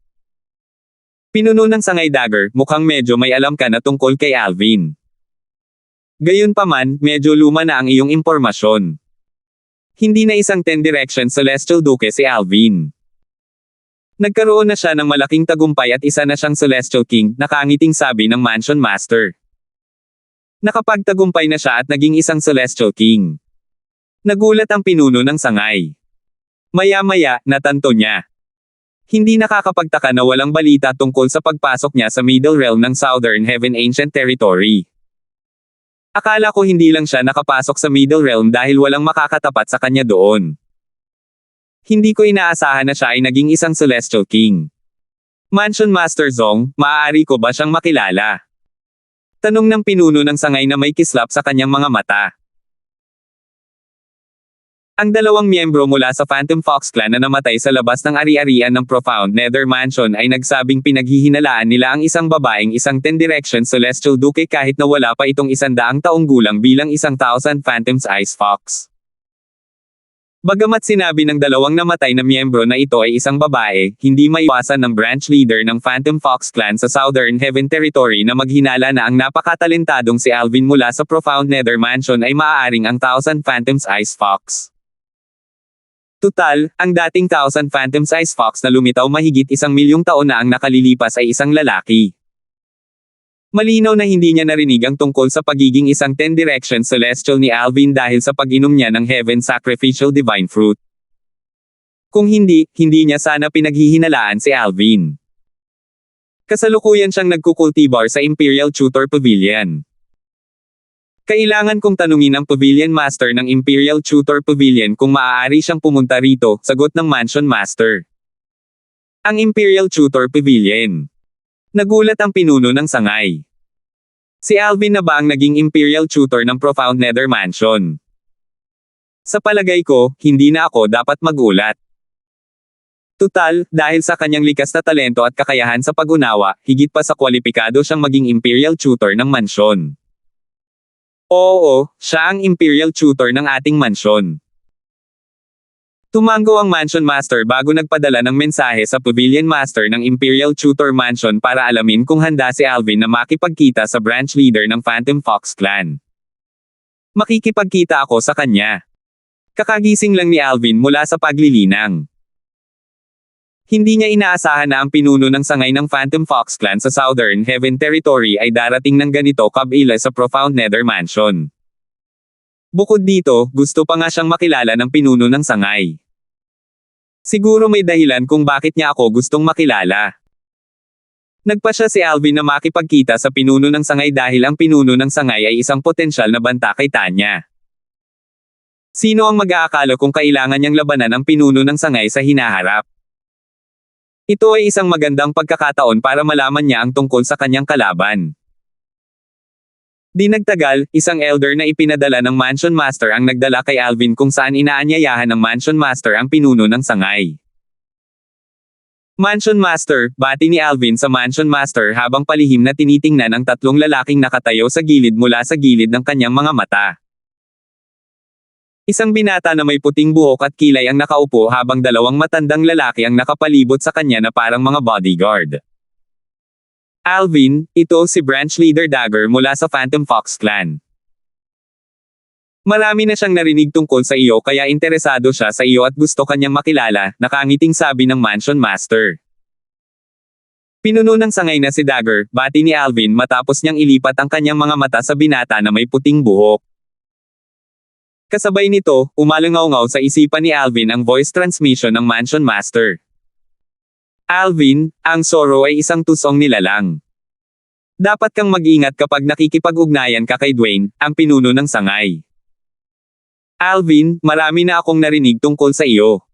[SPEAKER 1] Pinuno ng sangay Dagger, mukhang medyo may alam ka na tungkol kay Alvin. Gayunpaman, medyo luma na ang iyong impormasyon. Hindi na isang 10 Direction Celestial Duke si Alvin. Nagkaroon na siya ng malaking tagumpay at isa na siyang Celestial King, nakangiting sabi ng Mansion Master. Nakapagtagumpay na siya at naging isang Celestial King. Nagulat ang pinuno ng sangay. Maya-maya, natanto niya. Hindi nakakapagtaka na walang balita tungkol sa pagpasok niya sa Middle Realm ng Southern Heaven Ancient Territory. Akala ko hindi lang siya nakapasok sa Middle Realm dahil walang makakatapat sa kanya doon. Hindi ko inaasahan na siya ay naging isang Celestial King. Mansion Master Zong, maaari ko ba siyang makilala? Tanong ng pinuno ng sangay na may kislap sa kanyang mga mata. Ang 2 miyembro mula sa Phantom Fox Clan na namatay sa labas ng ari-arian ng Profound Nether Mansion ay nagsabing pinaghihinalaan nila ang isang babaeng isang 10 Direction Celestial Duke kahit na wala pa itong 100 taong gulang bilang 1,000 Phantom's Ice Fox. Bagamat sinabi ng 2 namatay na miyembro na ito ay isang babae, hindi maiwasan ng branch leader ng Phantom Fox Clan sa Southern Heaven Territory na maghinala na ang napakatalentadong si Alvin mula sa Profound Nether Mansion ay maaaring ang 1,000 Phantom's Ice Fox. Tutal, ang dating 1,000 Phantom's Ice Fox na lumitaw mahigit 1,000,000 taon na ang nakalilipas ay isang lalaki. Malinaw na hindi niya narinig ang tungkol sa pagiging isang 10 Direction Celestial ni Alvin dahil sa pag-inom niya ng Heaven Sacrificial Divine Fruit. Kung hindi niya sana pinaghihinalaan si Alvin. Kasalukuyan siyang nagkukultibar sa Imperial Tutor Pavilion. Kailangan kong tanungin ang Pavilion Master ng Imperial Tutor Pavilion kung maaari siyang pumunta rito, sagot ng Mansion Master. Ang Imperial Tutor Pavilion. Nagulat ang pinuno ng sangay. Si Alvin na ba ang naging Imperial Tutor ng Profound Nether Mansion? Sa palagay ko, hindi na ako dapat magulat. Tutal, dahil sa kanyang likas na talento at kakayahan sa pag-unawa, higit pa sa kwalipikado siyang maging Imperial Tutor ng mansyon. Oo, siya ang Imperial Tutor ng ating mansyon. Tumango ang Mansion Master bago nagpadala ng mensahe sa Pavilion Master ng Imperial Tutor Mansion para alamin kung handa si Alvin na makipagkita sa branch leader ng Phantom Fox Clan. Makikipagkita ako sa kanya. Kakagising lang ni Alvin mula sa paglilinang. Hindi niya inaasahan na ang pinuno ng sangay ng Phantom Fox Clan sa Southern Heaven Territory ay darating ng ganito kabila sa Profound Nether Mansion. Bukod dito, gusto pa nga siyang makilala ng pinuno ng sangay. Siguro may dahilan kung bakit niya ako gustong makilala. Nagpa siya si Alvin na makipagkita sa pinuno ng sangay dahil ang pinuno ng sangay ay isang potensyal na banta kay Tanya. Sino ang mag-aakala kung kailangan niyang labanan ang pinuno ng sangay sa hinaharap? Ito ay isang magandang pagkakataon para malaman niya ang tungkol sa kanyang kalaban. Di nagtagal, isang elder na ipinadala ng Mansion Master ang nagdala kay Alvin kung saan inaanyayahan ng Mansion Master ang pinuno ng sangay. Mansion Master, bati ni Alvin sa Mansion Master habang palihim na tinitingnan ang tatlong lalaking nakatayo sa gilid mula sa gilid ng kanyang mga mata. Isang binata na may puting buhok at kilay ang nakaupo habang dalawang matandang lalaki ang nakapalibot sa kanya na parang mga bodyguard. Alvin, ito si Branch Leader Dagger mula sa Phantom Fox Clan. Marami na siyang narinig tungkol sa iyo kaya interesado siya sa iyo at gusto kanyang makilala, nakangiting sabi ng Mansion Master. Pinuno ng sangay na si Dagger, bati ni Alvin matapos niyang ilipat ang kanyang mga mata sa binata na may puting buhok. Kasabay nito, umalangaw-ngaw sa isipan ni Alvin ang voice transmission ng Mansion Master. Alvin, ang Zoro ay isang tusong nilalang. Dapat kang mag-ingat kapag nakikipag-ugnayan ka kay Dwayne, ang pinuno ng sangay. Alvin, marami na akong narinig tungkol sa iyo.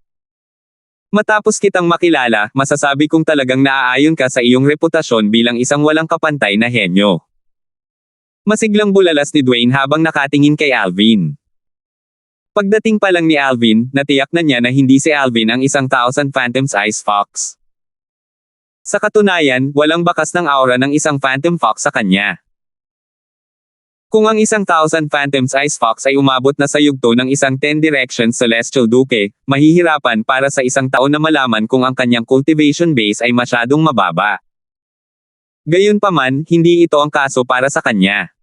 [SPEAKER 1] Matapos kitang makilala, masasabi kong talagang naaayon ka sa iyong reputasyon bilang isang walang kapantay na henyo. Masiglang bulalas ni Dwayne habang nakatingin kay Alvin. Pagdating pa lang ni Alvin, natiyak na niya na hindi si Alvin ang 1,000 Phantom's Ice Fox. Sa katunayan, walang bakas ng aura ng isang Phantom Fox sa kanya. Kung ang 1,000 Phantom's Ice Fox ay umabot na sa yugto ng isang 10 Directions Celestial Duke, mahihirapan para sa isang taon na malaman kung ang kanyang cultivation base ay masyadong mababa. Gayunpaman, hindi ito ang kaso para sa kanya.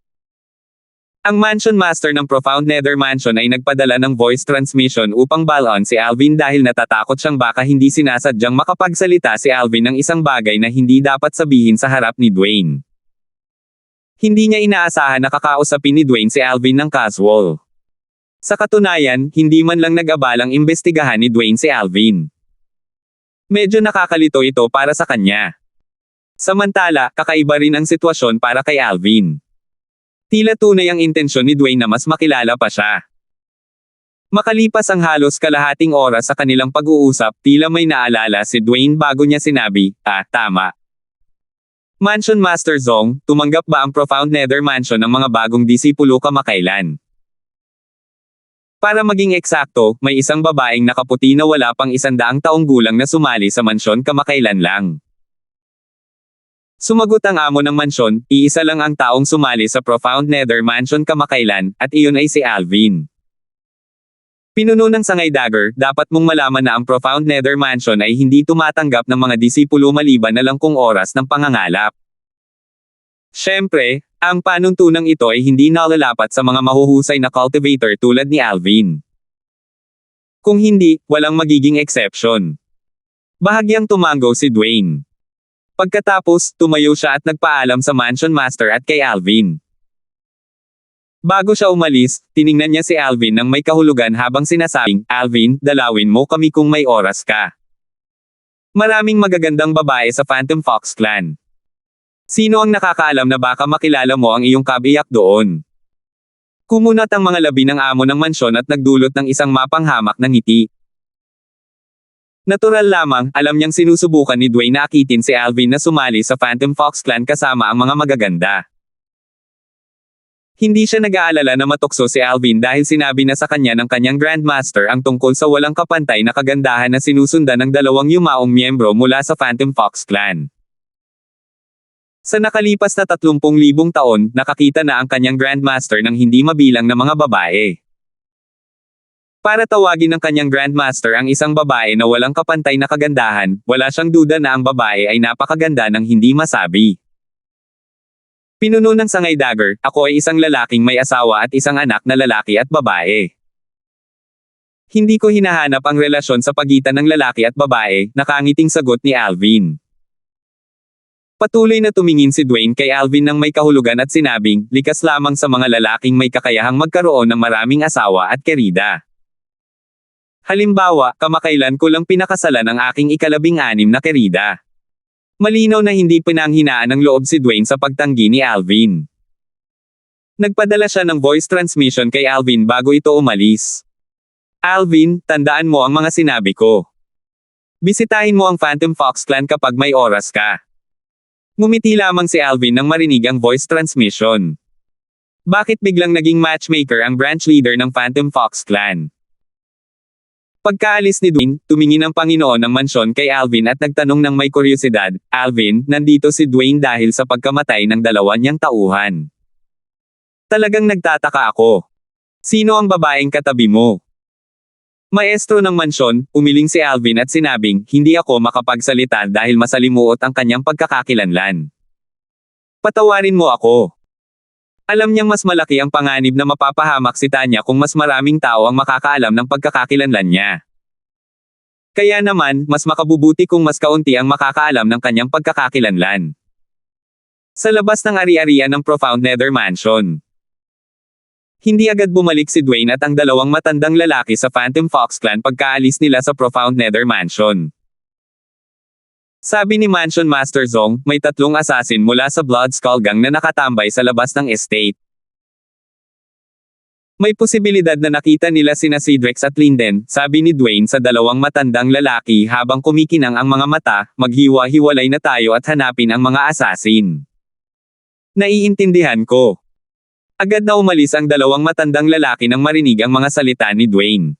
[SPEAKER 1] Ang Mansion Master ng Profound Nether Mansion ay nagpadala ng voice transmission upang balon si Alvin dahil natatakot siyang baka hindi sinasadyang makapagsalita si Alvin ng isang bagay na hindi dapat sabihin sa harap ni Dwayne. Hindi niya inaasahan na kakausapin ni Dwayne si Alvin ng casual. Sa katunayan, hindi man lang nag-abalang imbestigahan ni Dwayne si Alvin. Medyo nakakalito ito para sa kanya. Samantala, kakaiba rin ang sitwasyon para kay Alvin. Tila tunay ang intensyon ni Dwayne na mas makilala pa siya. Makalipas ang halos kalahating oras sa kanilang pag-uusap, tila may naalala si Dwayne bago niya sinabi, tama. Mansion Master Zong, tumanggap ba ang Profound Nether Mansion ng mga bagong disipulo kamakailan? Para maging eksakto, may isang babaeng nakaputi na wala pang 100 taong gulang na sumali sa mansyon kamakailan lang. Sumagot ang amo ng mansyon, iisa lang ang taong sumali sa Profound Nether Mansion kamakailan, at iyon ay si Alvin. Pinuno ng sangay Dagger, dapat mong malaman na ang Profound Nether Mansion ay hindi tumatanggap ng mga disipulo maliban na lang kung oras ng pangangalap. Siyempre, ang panuntunang ito ay hindi nalalapat sa mga mahuhusay na cultivator tulad ni Alvin. Kung hindi, walang magiging exception. Bahagyang tumango si Dwayne. Pagkatapos, tumayo siya at nagpaalam sa Mansion Master at kay Alvin. Bago siya umalis, tiningnan niya si Alvin nang may kahulugan habang sinasabing, Alvin, dalawin mo kami kung may oras ka. Maraming magagandang babae sa Phantom Fox Clan. Sino ang nakakaalam na baka makilala mo ang iyong kabiyak doon? Kumunat ang mga labi ng amo ng mansyon at nagdulot ng isang mapanghamak na ngiti. Natural lamang, alam niyang sinusubukan ni Dwayne na akitin si Alvin na sumali sa Phantom Fox Clan kasama ang mga magaganda. Hindi siya nag-aalala na matukso si Alvin dahil sinabi na sa kanya ng kanyang Grandmaster ang tungkol sa walang kapantay na kagandahan na sinusundan ng dalawang yumaong miyembro mula sa Phantom Fox Clan. Sa nakalipas na 30,000 taon, nakakita na ang kanyang Grandmaster ng hindi mabilang na mga babae. Para tawagin ng kanyang Grandmaster ang isang babae na walang kapantay na kagandahan, wala siyang duda na ang babae ay napakaganda ng hindi masabi. Pinuno ng sangay Dagger, ako ay isang lalaking may asawa at isang anak na lalaki at babae. Hindi ko hinahanap ang relasyon sa pagitan ng lalaki at babae, nakangiting sagot ni Alvin. Patuloy na tumingin si Dwayne kay Alvin nang may kahulugan at sinabing, likas lamang sa mga lalaking may kakayahang magkaroon ng maraming asawa at kerida. Halimbawa, kamakailan ko lang pinakasalan ang aking 16 na kerida. Malinaw na hindi pinanghinaan ng loob si Dwayne sa pagtanggi ni Alvin. Nagpadala siya ng voice transmission kay Alvin bago ito umalis. Alvin, tandaan mo ang mga sinabi ko. Bisitahin mo ang Phantom Fox Clan kapag may oras ka. Ngumiti lamang si Alvin nang marinig ang voice transmission. Bakit biglang naging matchmaker ang branch leader ng Phantom Fox Clan? Pagkaalis ni Dwayne, tumingin ang Panginoon ng mansyon kay Alvin at nagtanong ng may kuryosidad, "Alvin, nandito si Dwayne dahil sa pagkamatay ng dalawa niyang tauhan. Talagang nagtataka ako. Sino ang babaeng katabi mo?" Maestro ng mansyon, umiling si Alvin at sinabing, "Hindi ako makapagsalita dahil masalimuot ang kanyang pagkakakilanlan. Patawarin mo ako." Alam niyang mas malaki ang panganib na mapapahamak si Tanya kung mas maraming tao ang makakaalam ng pagkakakilanlan niya. Kaya naman, mas makabubuti kung mas kaunti ang makakaalam ng kanyang pagkakakilanlan. Sa labas ng ari-arian ng Profound Nether Mansion, hindi agad bumalik si Dwayne at ang dalawang matandang lalaki sa Phantom Fox Clan pagkaalis nila sa Profound Nether Mansion. Sabi ni Mansion Master Zong, may 3 assassin mula sa Blood Skull Gang na nakatambay sa labas ng estate. May posibilidad na nakita nila sina Cedrex at Linden, sabi ni Dwayne sa dalawang matandang lalaki habang kumikinang ang mga mata, "Maghiwa-hiwalay na tayo at hanapin ang mga assassin." "Naiintindihan ko." Agad na umalis ang dalawang matandang lalaki nang marinig ang mga salita ni Dwayne.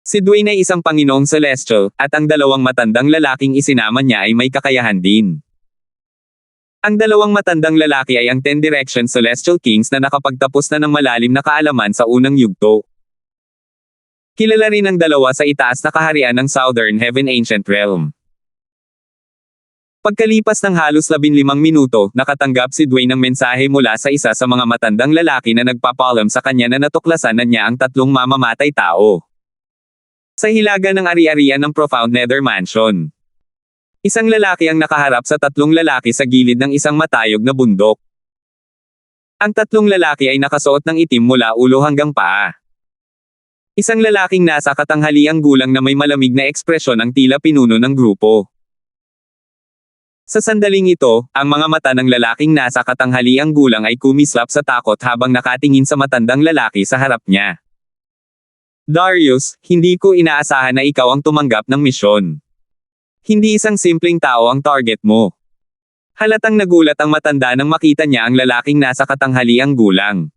[SPEAKER 1] Si Dwayne ay isang Panginoong Celestial, at ang dalawang matandang lalaking isinama niya ay may kakayahan din. Ang dalawang matandang lalaki ay ang 10 Direction Celestial Kings na nakapagtapos na ng malalim na kaalaman sa unang yugto. Kilala rin ang dalawa sa itaas na kaharian ng Southern Heaven Ancient Realm. Pagkalipas ng halos 15 minuto, nakatanggap si Dwayne ng mensahe mula sa isa sa mga matandang lalaki na nagpapaalam sa kanya na natuklasan na niya ang 3 mamamatay tao sa hilaga ng ari-arian ng Profound Nether Mansion. Isang lalaki ang nakaharap sa 3 lalaki sa gilid ng isang matayog na bundok. Ang 3 lalaki ay nakasuot ng itim mula ulo hanggang paa. Isang lalaking nasa katanghaliang gulang na may malamig na ekspresyon ang tila pinuno ng grupo. Sa sandaling ito, ang mga mata ng lalaking nasa katanghaliang gulang ay kumislap sa takot habang nakatingin sa matandang lalaki sa harap niya. "Darius, hindi ko inaasahan na ikaw ang tumanggap ng misyon. Hindi isang simpleng tao ang target mo." Halatang nagulat ang matanda nang makita niya ang lalaking nasa katanghaliang gulang.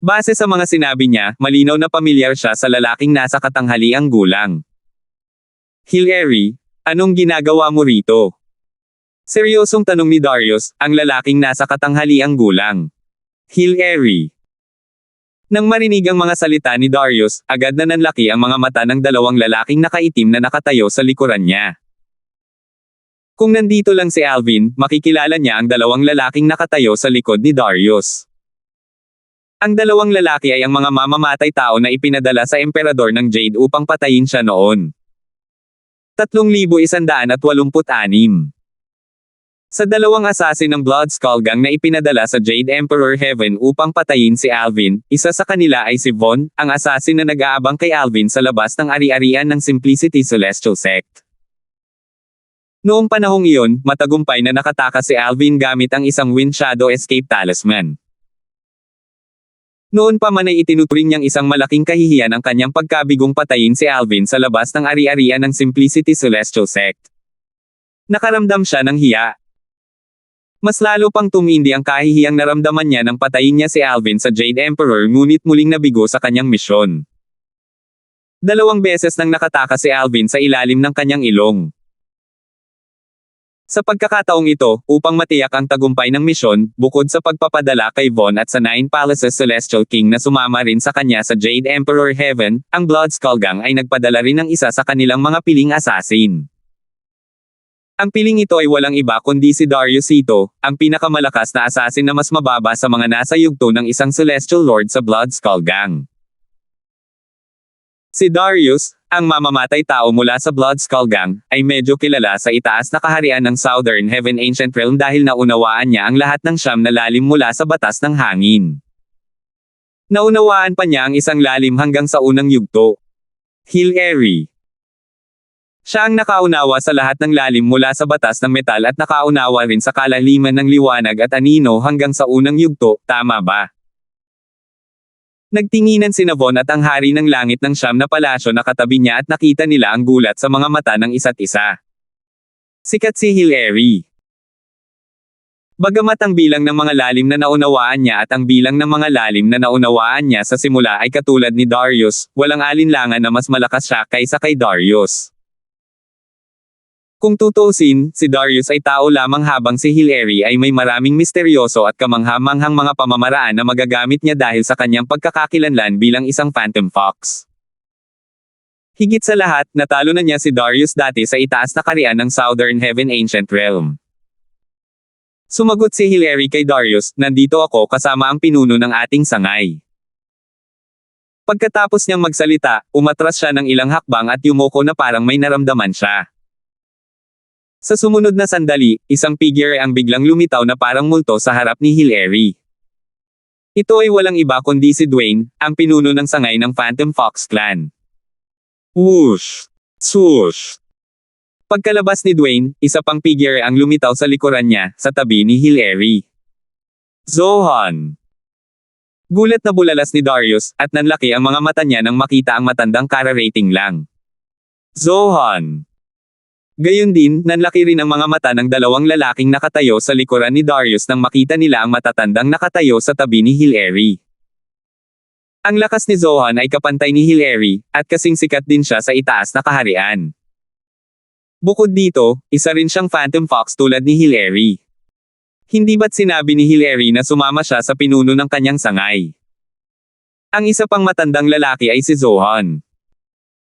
[SPEAKER 1] Base sa mga sinabi niya, malinaw na pamilyar siya sa lalaking nasa katanghaliang gulang. "Hilary, anong ginagawa mo rito?" Seryosong tanong ni Darius, ang lalaking nasa katanghaliang gulang. "Hilary." Nang marinig ang mga salita ni Darius, agad na nanlaki ang mga mata ng dalawang lalaking nakaitim na nakatayo sa likuran niya. Kung nandito lang si Alvin, makikilala niya ang dalawang lalaking nakatayo sa likod ni Darius. Ang dalawang lalaki ay ang mga mamamatay tao na ipinadala sa emperador ng Jade upang patayin siya noon. 3,186. Sa dalawang assassin ng Blood Skull Gang na ipinadala sa Jade Emperor Heaven upang patayin si Alvin, isa sa kanila ay si Von, ang assassin na nag-aabang kay Alvin sa labas ng ari-arian ng Simplicity Celestial Sect. Noong panahong iyon, matagumpay na nakatakas si Alvin gamit ang isang Wind Shadow Escape Talisman. Noon pa man ay itinuturing niyang isang malaking kahihiyan ang kanyang pagkabigong patayin si Alvin sa labas ng ari-arian ng Simplicity Celestial Sect. Nakaramdam siya ng hiya. Mas lalo pang tumindi ang kahihiyang naramdaman niya nang patayin niya si Alvin sa Jade Emperor ngunit muling nabigo sa kanyang misyon. 2 beses nang nakatakas si Alvin sa ilalim ng kanyang ilong. Sa pagkakataong ito, upang matiyak ang tagumpay ng misyon, bukod sa pagpapadala kay Von at sa 9 Palaces Celestial King na sumama rin sa kanya sa Jade Emperor Heaven, ang Blood Skull Gang ay nagpadala rin ng isa sa kanilang mga piling assassin. Ang piling ito ay walang iba kundi si Darius Ito, ang pinakamalakas na assassin na mas mababa sa mga nasa yugto ng isang Celestial Lord sa Blood Skull Gang. Si Darius, ang mamamatay tao mula sa Blood Skull Gang, ay medyo kilala sa itaas na kaharian ng Southern Heaven Ancient Realm dahil naunawaan niya ang lahat ng 9 na lalim mula sa batas ng hangin. Naunawaan pa niya ang isang lalim hanggang sa unang yugto. Hilary. Siya ang nakaunawa sa lahat ng lalim mula sa batas ng metal at nakaunawa rin sa kalaliman ng liwanag at anino hanggang sa unang yugto, tama ba? Nagtinginan sina Von at ang hari ng langit ng 9 na palasyo na katabi niya at nakita nila ang gulat sa mga mata ng isa't isa. Sikat si Hilary. Bagamat ang bilang ng mga lalim na naunawaan niya at ang bilang ng mga lalim na naunawaan niya sa simula ay katulad ni Darius, walang alinlangan na mas malakas siya kaysa kay Darius. Kung tutuusin, si Darius ay tao lamang habang si Hilary ay may maraming misteryoso at kamangha-manghang mga pamamaraan na magagamit niya dahil sa kanyang pagkakakilanlan bilang isang Phantom Fox. Higit sa lahat, natalo na niya si Darius dati sa itaas na kaharian ng Southern Heaven Ancient Realm. Sumagot si Hilary kay Darius, nandito ako kasama ang pinuno ng ating sangay. Pagkatapos niyang magsalita, umatras siya ng ilang hakbang at yumuko na parang may naramdaman siya. Sa sumunod na sandali, isang figure ang biglang lumitaw na parang multo sa harap ni Hilary. Ito ay walang iba kundi si Dwayne, ang pinuno ng sangay ng Phantom Fox Clan. Whoosh! Swoosh! Pagkalabas ni Dwayne, isa pang figure ang lumitaw sa likuran niya, sa tabi ni Hilary. Zohan! Gulat na bulalas ni Darius, at nanlaki ang mga mata niya nang makita ang matandang kararating lang. Zohan! Gayon din, nanlaki rin ang mga mata ng dalawang lalaking nakatayo sa likuran ni Darius nang makita nila ang matatandang nakatayo sa tabi ni Hilary. Ang lakas ni Zohan ay kapantay ni Hilary, at kasing sikat din siya sa itaas na kaharian. Bukod dito, isa rin siyang Phantom Fox tulad ni Hilary. Hindi ba't sinabi ni Hilary na sumama siya sa pinuno ng kanyang sangay? Ang isa pang matandang lalaki ay si Zohan.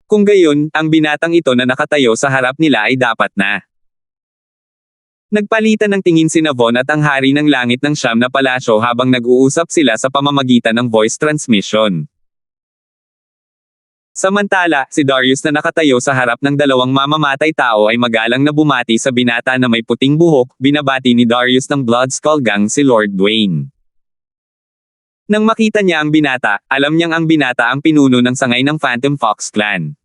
[SPEAKER 1] Kung gayon, ang binatang ito na nakatayo sa harap nila ay dapat na. Nagpalitan ng tingin sina Von at ang hari ng langit ng Siyam na palasyo habang nag-uusap sila sa pamamagitan ng voice transmission. Samantala, si Darius na nakatayo sa harap ng dalawang mamamatay tao ay magalang na bumati sa binata na may puting buhok, binabati ni Darius ng Blood Skull Gang si Lord Dwayne. Nang makita niya ang binata, alam niyang ang binata ang pinuno ng sangay ng Phantom Fox Clan.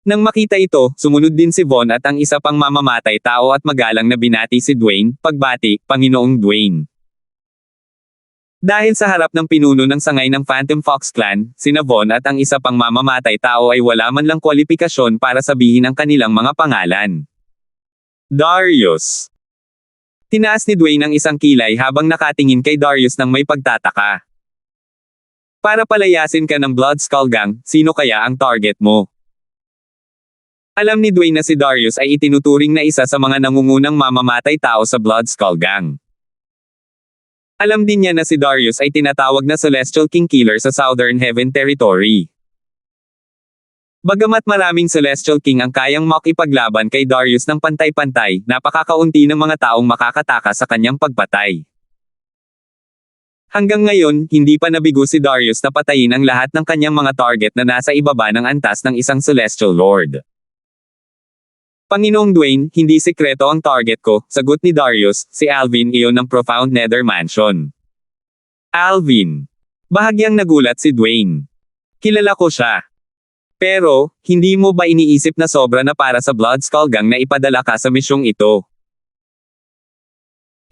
[SPEAKER 1] Nang makita ito, sumunod din si Von at ang isa pang mamamatay tao at magalang na binati si Dwayne, pagbati, Panginoong Dwayne. Dahil sa harap ng pinuno ng sangay ng Phantom Fox Clan, sina Von at ang isa pang mamamatay tao ay wala man lang kwalipikasyon para sabihin ang kanilang mga pangalan. Darius. Tinaas ni Dwayne ang isang kilay habang nakatingin kay Darius ng may pagtataka. Para palayasin ka ng Blood Skull Gang, sino kaya ang target mo? Alam ni Dwayne na si Darius ay itinuturing na isa sa mga nangungunang mamamatay tao sa Blood Skull Gang. Alam din niya na si Darius ay tinatawag na Celestial King Killer sa Southern Heaven Territory. Bagamat maraming Celestial King ang kayang makipaglaban kay Darius ng pantay-pantay, napakakaunti ng mga taong makakataka sa kanyang pagpatay. Hanggang ngayon, hindi pa nabigo si Darius na patayin ang lahat ng kanyang mga target na nasa ibaba ng antas ng isang Celestial Lord. Panginoong Dwayne, hindi sekreto ang target ko, sagot ni Darius, si Alvin iyon ng Profound Nether Mansion. Alvin. Bahagyang nagulat si Dwayne. Kilala ko siya. Pero, hindi mo ba iniisip na sobra na para sa Blood Skull Gang na ipadala ka sa misyong ito?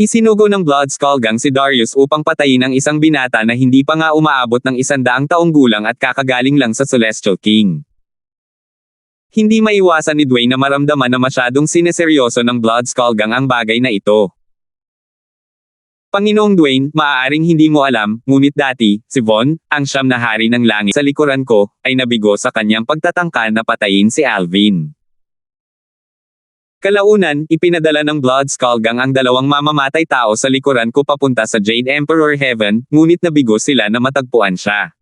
[SPEAKER 1] Isinugo ng Blood Skull Gang si Darius upang patayin ang isang binata na hindi pa nga umaabot ng 100 taong gulang at kakagaling lang sa Celestial King. Hindi maiwasan ni Dwayne na maramdaman na masyadong sineseryoso ng Blood Skull Gang ang bagay na ito. Panginoong Dwayne, maaaring hindi mo alam, ngunit dati, si Von, ang siyam na hari ng langit sa likuran ko, ay nabigo sa kanyang pagtatangka na patayin si Alvin. Kalaunan, ipinadala ng Blood Skull Gang ang dalawang mamamatay tao sa likuran ko papunta sa Jade Emperor Heaven, ngunit nabigo sila na matagpuan siya.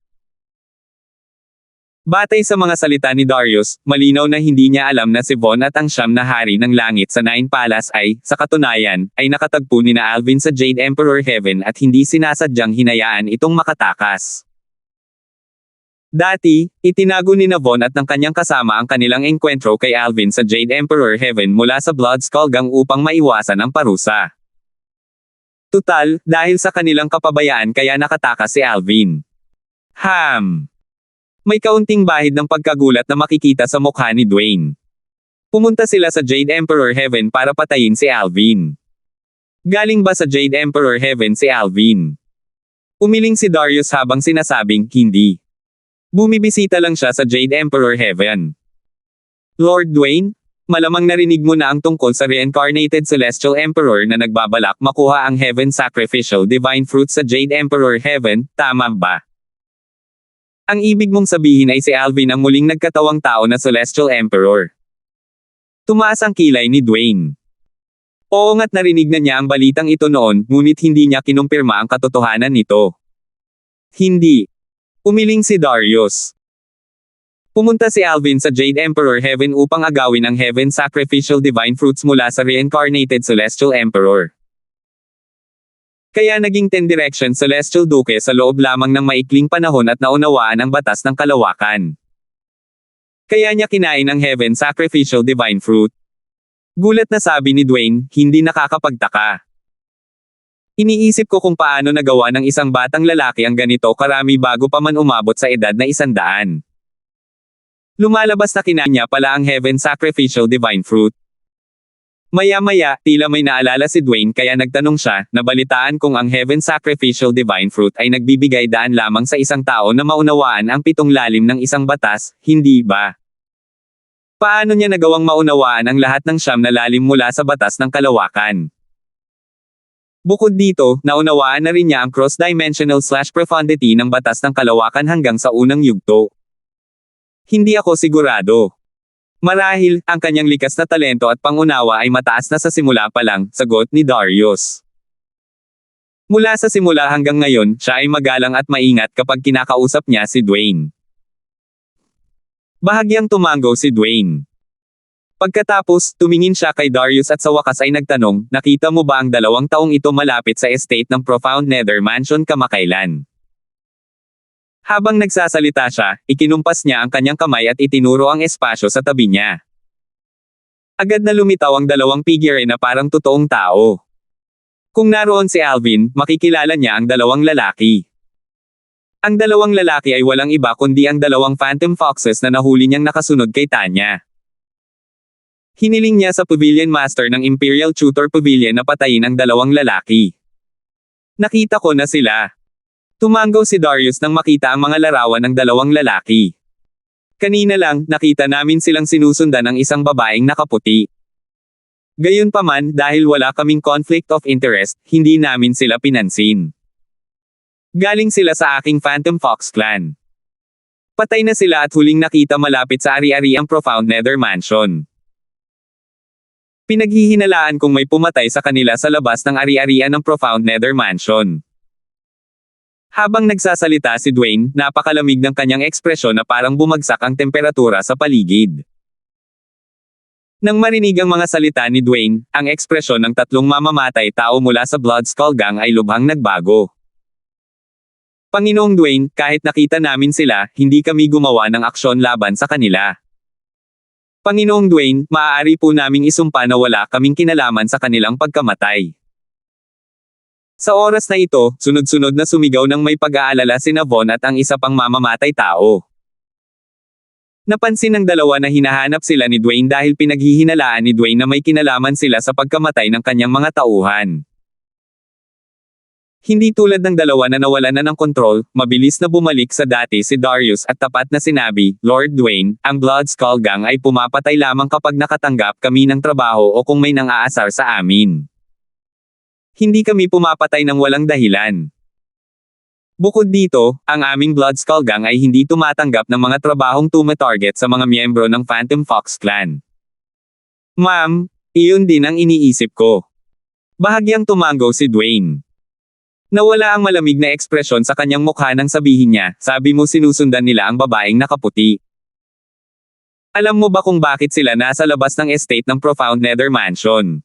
[SPEAKER 1] Batay sa mga salita ni Darius, malinaw na hindi niya alam na si Von at ang siyam na hari ng langit sa Nine Palace ay, sa katunayan, ay nakatagpo ni na Alvin sa Jade Emperor Heaven at hindi sinasadyang hinayaan itong makatakas. Dati, itinago ni na Von at ng kanyang kasama ang kanilang engkwentro kay Alvin sa Jade Emperor Heaven mula sa Blood Skull Gang upang maiwasan ang parusa. Tutal, dahil sa kanilang kapabayaan kaya nakatakas si Alvin. May kaunting bahid ng pagkagulat na makikita sa mukha ni Dwayne. Pumunta sila sa Jade Emperor Heaven para patayin si Alvin. Galing ba sa Jade Emperor Heaven si Alvin? Umiling si Darius habang sinasabing, hindi. Bumibisita lang siya sa Jade Emperor Heaven. Lord Dwayne? malamang narinig mo na ang tungkol sa reincarnated Celestial Emperor na nagbabalak makuha ang Heaven Sacrificial Divine Fruit sa Jade Emperor Heaven, tama ba? Ang ibig mong sabihin ay si Alvin ang muling nagkatawang tao na Celestial Emperor. Tumaas ang kilay ni Dwayne. Oo nga't narinig na niya ang balitang ito noon, ngunit hindi niya kinumpirma ang katotohanan nito. Hindi. Umiling si Darius. Pumunta si Alvin sa Jade Emperor Heaven upang agawin ang Heaven Sacrificial Divine Fruits mula sa reincarnated Celestial Emperor. Kaya naging 10 Direction Celestial Duke sa loob lamang ng maikling panahon at naunawaan ang batas ng kalawakan. Kaya niya kinain ang Heaven Sacrificial Divine Fruit. Gulat na sabi ni Dwayne, hindi nakakapagtaka. Iniisip ko kung paano nagawa ng isang batang lalaki ang ganito karami bago pa man umabot sa edad na 100. Lumalabas na kinanya pala ang Heaven Sacrificial Divine Fruit. Maya-maya, tila may naalala si Dwayne kaya nagtanong siya, nabalitaan kung ang Heaven Sacrificial Divine Fruit ay nagbibigay daan lamang sa isang tao na maunawaan ang 7 lalim ng isang batas, hindi ba? Paano niya nagawang maunawaan ang lahat ng 9 na lalim mula sa batas ng kalawakan? Bukod dito, naunawaan na rin niya ang cross-dimensional/profundity ng batas ng kalawakan hanggang sa unang yugto. Hindi ako sigurado. Marahil, ang kanyang likas na talento at pangunawa ay mataas na sa simula pa lang, sagot ni Darius. Mula sa simula hanggang ngayon, siya ay magalang at maingat kapag kinakausap niya si Dwayne. Bahagyang tumango si Dwayne. Pagkatapos, tumingin siya kay Darius at sa wakas ay nagtanong, nakita mo ba ang 2 taong ito malapit sa estate ng Profound Nether Mansion kamakailan? Habang nagsasalita siya, ikinumpas niya ang kanyang kamay at itinuro ang espasyo sa tabi niya. Agad na lumitaw ang 2 figure na parang totoong tao. Kung naroon si Alvin, makikilala niya ang 2 lalaki. Ang 2 lalaki ay walang iba kundi ang 2 Phantom Foxes na nahuli niyang nakasunod kay Tanya. Hiniling niya sa Pavilion Master ng Imperial Tutor Pavilion na patayin ang 2 lalaki. Nakita ko na sila. Tumango si Darius nang makita ang mga larawan ng 2 lalaki. Kanina lang, nakita namin silang sinusundan ng isang babaeng nakaputi. Gayunpaman, dahil wala kaming conflict of interest, hindi namin sila pinansin. Galing sila sa aking Phantom Fox clan. Patay na sila at huling nakita malapit sa ari-ariang Profound Nether Mansion. Pinaghihinalaan kung may pumatay sa kanila sa labas ng ari-arian ng Profound Nether Mansion. Habang nagsasalita si Dwayne, napakalamig ng kanyang ekspresyon na parang bumagsak ang temperatura sa paligid. Nang marinig ang mga salita ni Dwayne, ang ekspresyon ng 3 mamamatay tao mula sa Blood Skull Gang ay lubhang nagbago. Panginoong Dwayne, kahit nakita namin sila, hindi kami gumawa ng aksyon laban sa kanila. Panginoong Dwayne, maaari po naming isumpa na wala kaming kinalaman sa kanilang pagkamatay. Sa oras na ito, sunod-sunod na sumigaw ng may pag-aalala sina Von at ang isa pang mamamatay tao. Napansin ng 2 na hinahanap sila ni Dwayne dahil pinaghihinalaan ni Dwayne na may kinalaman sila sa pagkamatay ng kanyang mga tauhan. Hindi tulad ng 2 na nawalan na ng kontrol, mabilis na bumalik sa dati si Darius at tapat na sinabi, Lord Dwayne, ang Blood Skull Gang ay pumapatay lamang kapag nakatanggap kami ng trabaho o kung may nang-aasar sa amin. Hindi kami pumapatay ng walang dahilan. Bukod dito, ang aming Blood Skull Gang ay hindi tumatanggap ng mga trabahong tumatarget sa mga miyembro ng Phantom Fox Clan. Ma'am, iyon din ang iniisip ko. Bahagyang tumango si Dwayne. Nawala ang malamig na ekspresyon sa kanyang mukha nang sabihin niya, sabi mo sinusundan nila ang babaeng nakaputi. Alam mo ba kung bakit sila nasa labas ng estate ng Profound Nether Mansion?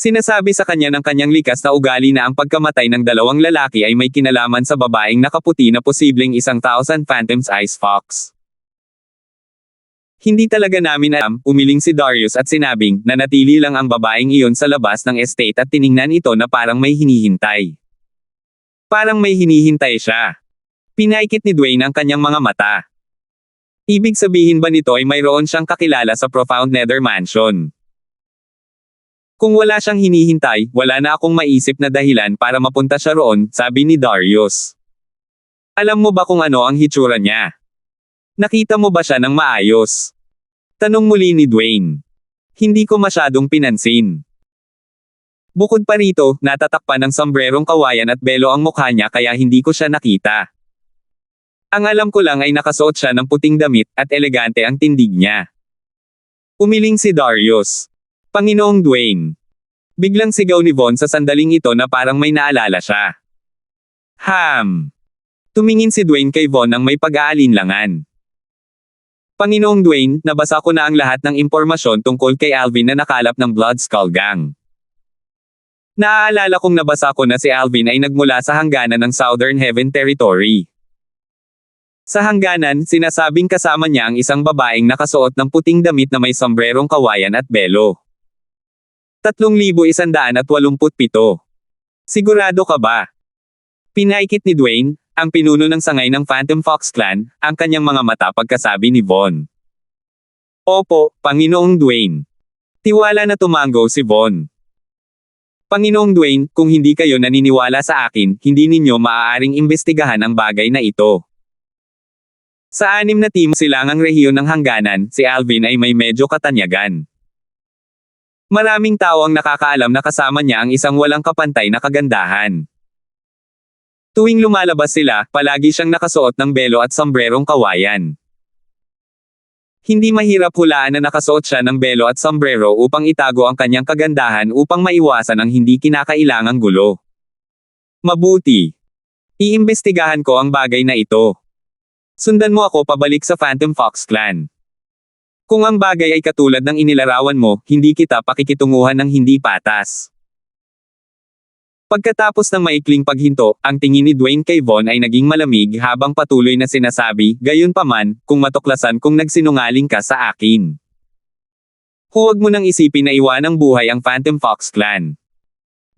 [SPEAKER 1] Sinasabi sa kanya ng kanyang likas na ugali na ang pagkamatay ng 2 lalaki ay may kinalaman sa babaeng nakaputi na posibleng 1,000 Phantom's Ice Fox. Hindi talaga namin alam, umiling si Darius at sinabing, nanatili lang ang babaeng iyon sa labas ng estate at tiningnan ito na parang may hinihintay. Parang may hinihintay siya. Pinaikit ni Dwayne ang kanyang mga mata. Ibig sabihin ba nito ay mayroon siyang kakilala sa Profound Nether Mansion? Kung wala siyang hinihintay, wala na akong maisip na dahilan para mapunta siya roon, sabi ni Darius. Alam mo ba kung ano ang hitsura niya? Nakita mo ba siya ng maayos? Tanong muli ni Dwayne. Hindi ko masyadong pinansin. Bukod pa rito, natatakpan ng sombrerong kawayan at belo ang mukha niya kaya hindi ko siya nakita. Ang alam ko lang ay nakasuot siya ng puting damit at elegante ang tindig niya. Umiling si Darius. Panginoong Dwayne. Biglang sigaw ni Von sa sandaling ito na parang may naalala siya. Tumingin si Dwayne kay Von nang may pag-aalinlangan. Panginoong Dwayne, nabasa ko na ang lahat ng impormasyon tungkol kay Alvin na nakalap ng Blood Skull Gang. Naaalala kong nabasa ko na si Alvin ay nagmula sa hangganan ng Southern Heaven Territory. Sa hangganan, sinasabing kasama niya ang isang babaeng nakasuot ng puting damit na may sombrerong kawayan at belo. 3,187. Sigurado ka ba? Pinaikit ni Dwayne, ang pinuno ng sangay ng Phantom Fox Clan, ang kanyang mga mata pagkasabi ni Von. Opo, Panginoong Dwayne. Tiwala na tumango si Von. Panginoong Dwayne, kung hindi kayo naniniwala sa akin, hindi ninyo maaaring imbestigahan ang bagay na ito. Sa 6 na team silangang rehiyon ng hangganan, si Alvin ay may medyo katanyagan. Maraming tao ang nakakaalam na kasama niya ang isang walang kapantay na kagandahan. Tuwing lumalabas sila, palagi siyang nakasuot ng belo at sombrerong kawayan. Hindi mahirap hulaan na nakasuot siya ng belo at sombrero upang itago ang kanyang kagandahan upang maiwasan ang hindi kinakailangang gulo. Mabuti. Iimbestigahan ko ang bagay na ito. Sundan mo ako pabalik sa Phantom Fox Clan. Kung ang bagay ay katulad ng inilarawan mo, hindi kita pakikitunguhan ng hindi patas. Pagkatapos ng maikling paghinto, ang tingin ni Dwayne kay Von ay naging malamig habang patuloy na sinasabi, gayunpaman, kung matuklasan kung nagsinungaling ka sa akin. Huwag mo nang isipin na iwanang buhay ang Phantom Fox Clan.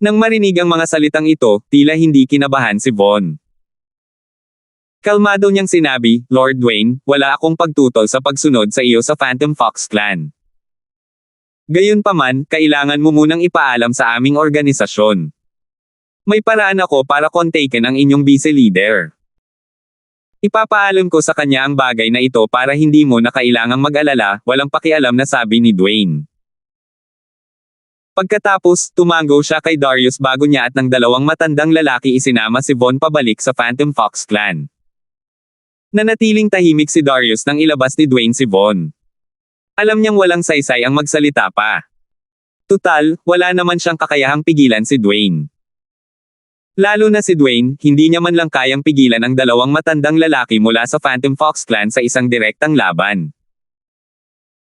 [SPEAKER 1] Nang marinig ang mga salitang ito, tila hindi kinabahan si Von. Kalmado niyang sinabi, Lord Dwayne, wala akong pagtutol sa pagsunod sa iyo sa Phantom Fox Clan. Gayunpaman, kailangan mo munang ipaalam sa aming organisasyon. May paraan ako para kontakin ang inyong vice leader. Ipapaalam ko sa kanya ang bagay na ito para hindi mo na kailangang mag-alala, walang pakialam na sabi ni Dwayne. Pagkatapos, tumango siya kay Darius bago niya at ng 2 matandang lalaki isinama si Von pabalik sa Phantom Fox Clan. Nanatiling tahimik si Darius nang ilabas ni Dwayne si Von. Alam niyang walang saysay ang magsalita pa. Tutal, wala naman siyang kakayahang pigilan si Dwayne. Lalo na si Dwayne, hindi niya man lang kayang pigilan ang 2 matandang lalaki mula sa Phantom Fox Clan sa isang direktang laban.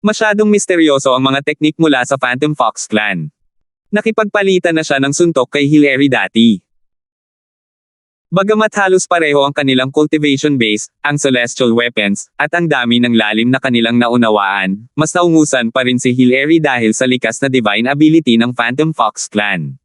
[SPEAKER 1] Masyadong misteryoso ang mga teknik mula sa Phantom Fox Clan. Nakipagpalitan na siya ng suntok kay Hilary dati. Bagamat halos pareho ang kanilang cultivation base, ang celestial weapons, at ang dami ng lalim na kanilang naunawaan, mas naungusan pa rin si Hilary dahil sa likas na divine ability ng Phantom Fox Clan.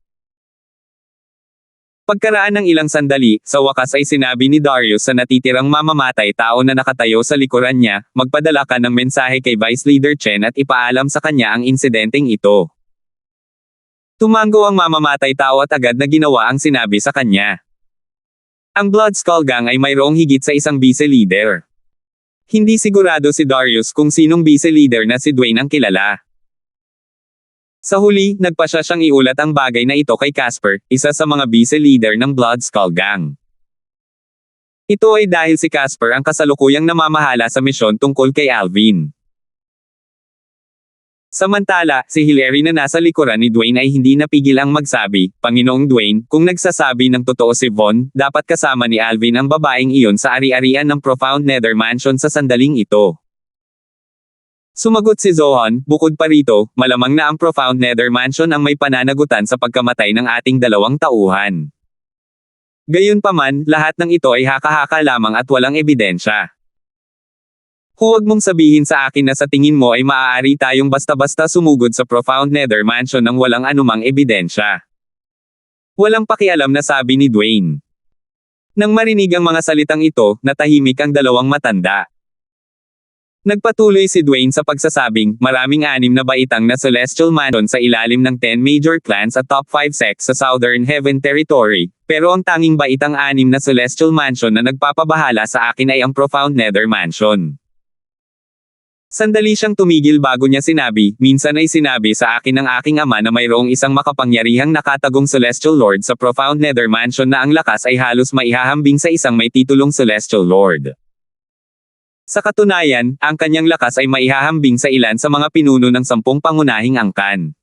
[SPEAKER 1] Pagkaraan ng ilang sandali, sa wakas ay sinabi ni Darius sa natitirang mamamatay tao na nakatayo sa likuran niya, magpadala ka ng mensahe kay Vice Leader Chen at ipaalam sa kanya ang insidenteng ito. Tumango ang mamamatay tao at agad na ginawa ang sinabi sa kanya. Ang Blood Skull Gang ay mayroong higit sa isang vice leader. Hindi sigurado si Darius kung sinong vice leader na si Dwayne ang kilala. Sa huli, nagpasya siyang iulat ang bagay na ito kay Casper, isa sa mga vice leader ng Blood Skull Gang. Ito ay dahil si Casper ang kasalukuyang namamahala sa misyon tungkol kay Alvin. Samantala, si Hilary na nasa likuran ni Dwayne ay hindi napigil ang magsabi, Panginoong Dwayne, kung nagsasabi ng totoo si Von, dapat kasama ni Alvin ang babaeng iyon sa ari-arian ng Profound Nether Mansion sa sandaling ito. Sumagot si Zohan, bukod pa rito, malamang na ang Profound Nether Mansion ang may pananagutan sa pagkamatay ng ating 2 tauhan. Gayunpaman, lahat ng ito ay haka-haka lamang at walang ebidensya. Huwag mong sabihin sa akin na sa tingin mo ay maaari tayong basta-basta sumugod sa Profound Nether Mansion nang walang anumang ebidensya. Walang pakialam na sabi ni Dwayne. Nang marinig ang mga salitang ito, natahimik ang 2 matanda. Nagpatuloy si Dwayne sa pagsasabing, maraming 6 na baitang na celestial mansion sa ilalim ng 10 major clans at top 5 sects sa Southern Heaven Territory, pero ang tanging baitang 6 na celestial mansion na nagpapabahala sa akin ay ang Profound Nether Mansion. Sandali siyang tumigil bago niya sinabi, minsan ay sinabi sa akin ng aking ama na mayroong isang makapangyarihang nakatagong Celestial Lord sa Profound Nether Mansion na ang lakas ay halos maihahambing sa isang may titulong Celestial Lord. Sa katunayan, ang kanyang lakas ay maihahambing sa ilan sa mga pinuno ng 10 pangunahing angkan.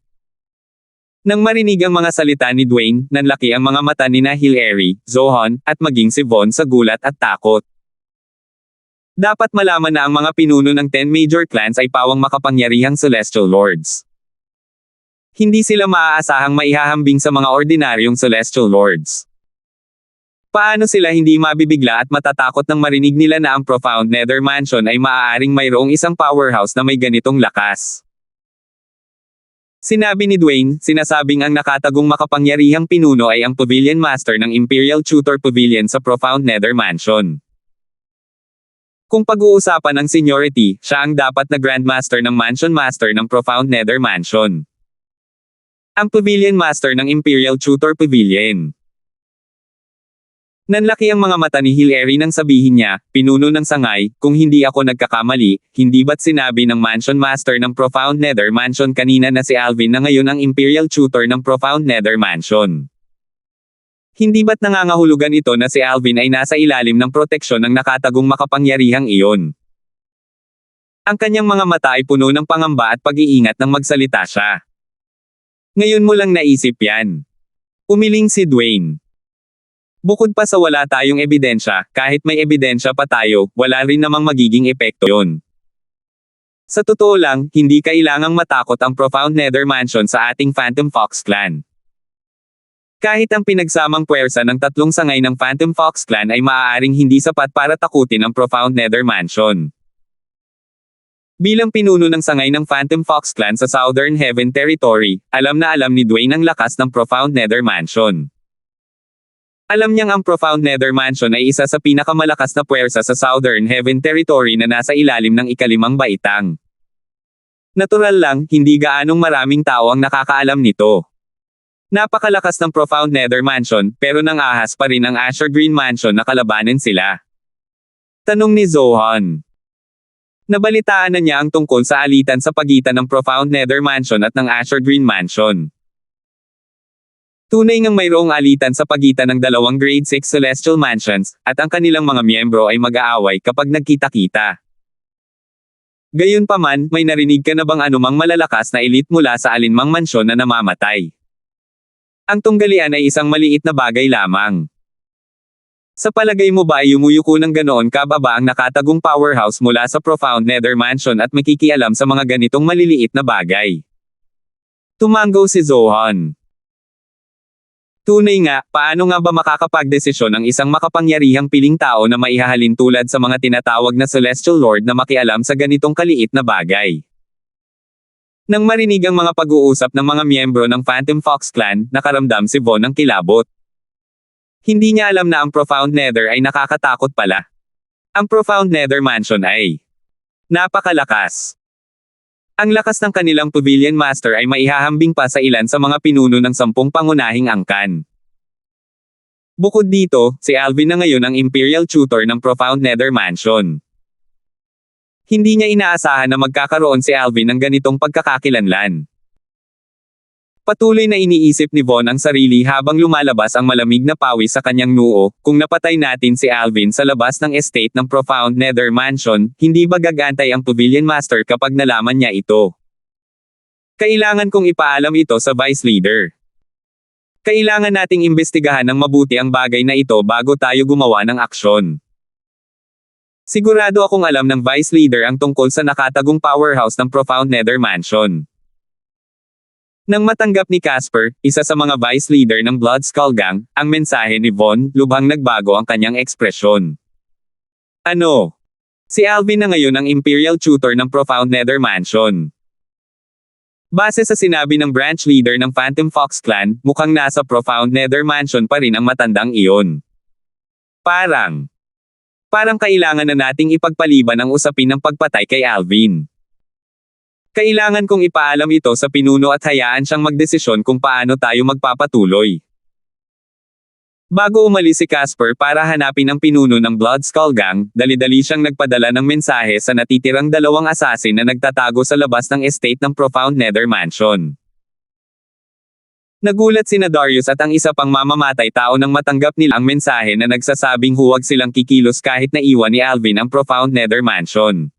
[SPEAKER 1] Nang marinig ang mga salita ni Dwayne, nanlaki ang mga mata ni Hilary, Zohan, at maging si Von sa gulat at takot. Dapat malaman na ang mga pinuno ng 10 major clans ay pawang makapangyarihang Celestial Lords. Hindi sila maaasahang maihahambing sa mga ordinaryong Celestial Lords. Paano sila hindi mabibigla at matatakot nang marinig nila na ang Profound Nether Mansion ay maaaring mayroong isang powerhouse na may ganitong lakas? Sinabi ni Dwayne, sinasabing ang nakatagong makapangyarihang pinuno ay ang Pavilion Master ng Imperial Tutor Pavilion sa Profound Nether Mansion. Kung pag-uusapan ng seniority, siya ang dapat na Grandmaster ng Mansion Master ng Profound Nether Mansion. Ang Pavilion Master ng Imperial Tutor Pavilion. Nanlaki ang mga mata ni Hilary nang sabihin niya, pinuno ng sangay, kung hindi ako nagkakamali, hindi ba't sinabi ng Mansion Master ng Profound Nether Mansion kanina na si Alvin na ngayon ang Imperial Tutor ng Profound Nether Mansion? Hindi ba't nangangahulugan ito na si Alvin ay nasa ilalim ng proteksyon ng nakatagong makapangyarihang iyon? Ang kanyang mga mata ay puno ng pangamba at pag-iingat nang magsalita siya. Ngayon mo lang naisip yan. Umiling si Dwayne. Bukod pa sa wala tayong ebidensya, kahit may ebidensya pa tayo, wala rin namang magiging epekto yon. Sa totoo lang, hindi kailangang matakot ang Profound Nether Mansion sa ating Phantom Fox Clan. Kahit ang pinagsamang puwersa ng 3 sangay ng Phantom Fox Clan ay maaaring hindi sapat para takutin ang Profound Nether Mansion. Bilang pinuno ng sangay ng Phantom Fox Clan sa Southern Heaven Territory, alam na alam ni Dwayne ang lakas ng Profound Nether Mansion. Alam niyang ang Profound Nether Mansion ay isa sa pinakamalakas na puwersa sa Southern Heaven Territory na nasa ilalim ng ika-5 baitang. Natural lang, hindi gaanong maraming tao ang nakakaalam nito. Napakalakas ng Profound Nether Mansion, pero nang-ahas pa rin ang Azure Green Mansion na kalabanin sila. Tanong ni Zohan. Nabalitaan na niya ang tungkol sa alitan sa pagitan ng Profound Nether Mansion at ng Azure Green Mansion. Tunay ngang mayroong alitan sa pagitan ng 2 Grade 6 Celestial Mansions, at ang kanilang mga miyembro ay mag-aaway kapag nagkita-kita. Gayunpaman, may narinig ka na bang anumang malalakas na elite mula sa alinmang mansyon na namamatay? Ang tunggalian ay isang maliit na bagay lamang. Sa palagay mo ba ay yumuyuko ng ganoon kababa ang nakatagong powerhouse mula sa Profound Nether Mansion at makikialam sa mga ganitong maliliit na bagay? Tumango si Zohan. Tunay nga, paano nga ba makakapagdesisyon ang isang makapangyarihang piling tao na maihahalin tulad sa mga tinatawag na Celestial Lord na makialam sa ganitong kaliit na bagay? Nang marinig ang mga pag-uusap ng mga miyembro ng Phantom Fox Clan, nakaramdam si Von ng kilabot. Hindi niya alam na ang Profound Nether ay nakakatakot pala. Ang Profound Nether Mansion ay napakalakas. Ang lakas ng kanilang Pavilion Master ay maihahambing pa sa ilan sa mga pinuno ng 10 pangunahing angkan. Bukod dito, si Alvin na ngayon ang Imperial Tutor ng Profound Nether Mansion. Hindi niya inaasahan na magkakaroon si Alvin ng ganitong pagkakakilanlan. Patuloy na iniisip ni Von ang sarili habang lumalabas ang malamig na pawis sa kanyang noo, kung napatay natin si Alvin sa labas ng estate ng Profound Nether Mansion, hindi ba gagantay ang Pavilion Master kapag nalaman niya ito? Kailangan kong ipaalam ito sa Vice Leader. Kailangan nating imbestigahan ng mabuti ang bagay na ito bago tayo gumawa ng aksyon. Sigurado akong alam ng Vice Leader ang tungkol sa nakatagong powerhouse ng Profound Nether Mansion. Nang matanggap ni Casper, isa sa mga Vice Leader ng Blood Skull Gang, ang mensahe ni Von, lubhang nagbago ang kanyang ekspresyon. Ano? Si Alvin na ngayon ang Imperial Tutor ng Profound Nether Mansion. Base sa sinabi ng branch leader ng Phantom Fox Clan, mukhang nasa Profound Nether Mansion pa rin ang matandang iyon. Parang kailangan na nating ipagpaliban ang usapin ng pagpatay kay Alvin. Kailangan kong ipaalam ito sa pinuno at hayaan siyang magdesisyon kung paano tayo magpapatuloy. Bago umalis si Casper para hanapin ang pinuno ng Blood Skull Gang, dali-dali siyang nagpadala ng mensahe sa natitirang dalawang assassin na nagtatago sa labas ng estate ng Profound Nether Mansion. Nagulat sina Darius at ang isa pang mamamatay tao nang matanggap nila ang mensahe na nagsasabing huwag silang kikilos kahit na iwan ni Alvin ang Profound Nether Mansion.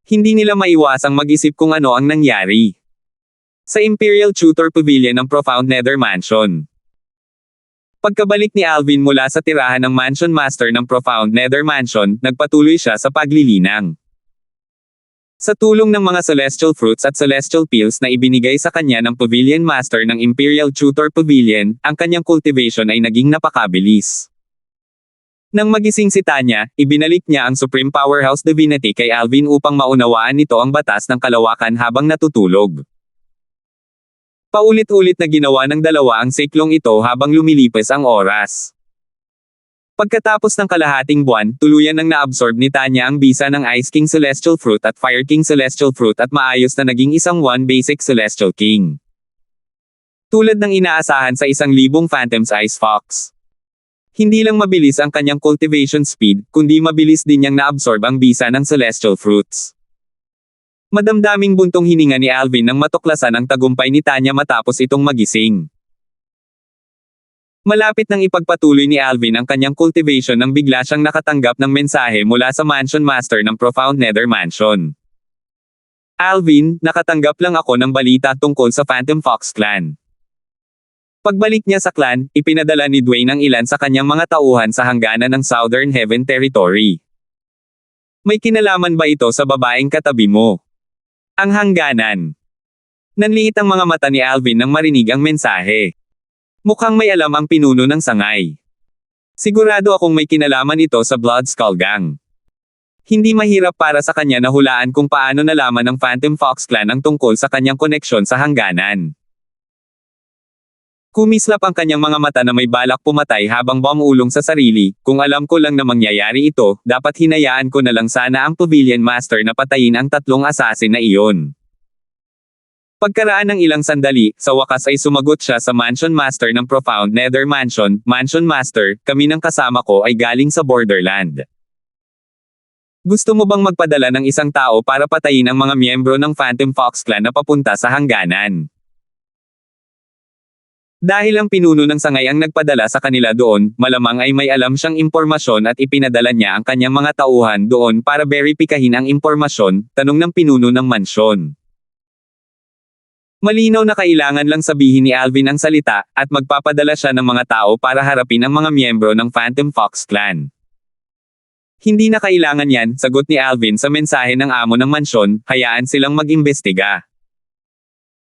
[SPEAKER 1] Hindi nila maiwasang mag-isip kung ano ang nangyari sa Imperial Tutor Pavilion ng Profound Nether Mansion. Pagkabalik ni Alvin mula sa tirahan ng Mansion Master ng Profound Nether Mansion, nagpatuloy siya sa paglilinang. Sa tulong ng mga celestial fruits at celestial pills na ibinigay sa kanya ng Pavilion Master ng Imperial Tutor Pavilion, ang kanyang cultivation ay naging napakabilis. Nang magising si Tanya, ibinalik niya ang Supreme Powerhouse Divinity kay Alvin upang maunawaan nito ang batas ng kalawakan habang natutulog. Paulit-ulit na ginawa ng dalawa ang siklong ito habang lumilipas ang oras. Pagkatapos ng kalahating buwan, tuluyan nang naabsorb ni Tanya ang bisa ng Ice King Celestial Fruit at Fire King Celestial Fruit at maayos na naging isang one basic Celestial King. Tulad ng inaasahan sa 1,000 Phantom's Ice Fox. Hindi lang mabilis ang kanyang cultivation speed, kundi mabilis din niyang naabsorb ang bisa ng Celestial Fruits. Madamdaming buntong hininga ni Alvin nang matuklasan ang tagumpay ni Tanya matapos itong magising. Malapit nang ipagpatuloy ni Alvin ang kanyang cultivation nang bigla siyang nakatanggap ng mensahe mula sa Mansion Master ng Profound Nether Mansion. Alvin, nakatanggap lang ako ng balita tungkol sa Phantom Fox Clan. Pagbalik niya sa clan, ipinadala ni Dwayne ang ilan sa kanyang mga tauhan sa hangganan ng Southern Heaven Territory. May kinalaman ba ito sa babaeng katabi mo? Ang hangganan. Nanliit ang mga mata ni Alvin nang marinig ang mensahe. Mukhang may alam ang pinuno ng sangay. Sigurado akong may kinalaman ito sa Blood Skull Gang. Hindi mahirap para sa kanya na hulaan kung paano nalaman ng Phantom Fox Clan ang tungkol sa kanyang koneksyon sa hangganan. Kumislap ang kanyang mga mata na may balak pumatay habang bumuulong sa sarili, kung alam ko lang na mangyayari ito, dapat hinayaan ko na lang sana ang Pavilion Master na patayin ang tatlong assassin na iyon. Pagkaraan ng ilang sandali, sa wakas ay sumagot siya sa Mansion Master ng Profound Nether Mansion, Mansion Master, kami ng kasama ko ay galing sa Borderland. Gusto mo bang magpadala ng isang tao para patayin ang mga miyembro ng Phantom Fox Clan na papunta sa hangganan? Dahil ang pinuno ng sangay ang nagpadala sa kanila doon, malamang ay may alam siyang impormasyon at ipinadala niya ang kanyang mga tauhan doon para beripikahin ang impormasyon, tanong ng pinuno ng mansyon. Malinaw na kailangan lang sabihin ni Alvin ang salita, at magpapadala siya ng mga tao para harapin ang mga miyembro ng Phantom Fox Clan. Hindi na kailangan yan, sagot ni Alvin sa mensahe ng amo ng mansyon, hayaan silang mag-imbestiga.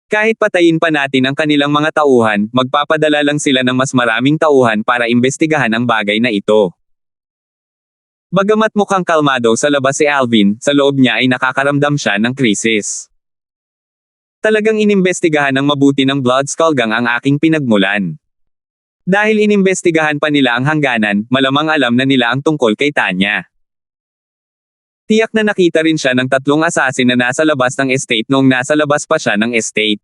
[SPEAKER 1] Kahit patayin pa natin ang kanilang mga tauhan, magpapadala lang sila ng mas maraming tauhan para imbestigahan ang bagay na ito. Bagamat mukhang kalmado sa labas si Alvin, sa loob niya ay nakakaramdam siya ng krisis. Talagang inimbestigahan ng mabuti ng Blood Skull Gang ang aking pinagmulan. Dahil inimbestigahan pa nila ang hangganan, malamang alam na nila ang tungkol kay Tanya. Tiyak na nakita rin siya ng tatlong assassin na nasa labas ng estate noong nasa labas pa siya ng estate.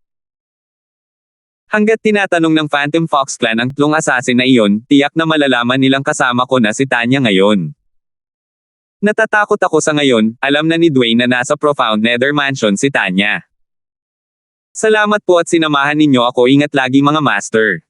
[SPEAKER 1] Hanggat tinatanong ng Phantom Fox Clan ang tatlong assassin na iyon, tiyak na malalaman nilang kasama ko na si Tanya ngayon. Natatakot ako sa ngayon, alam na ni Dwayne na nasa Profound Nether Mansion si Tanya. Salamat po at sinamahan ninyo ako, ingat lagi mga master.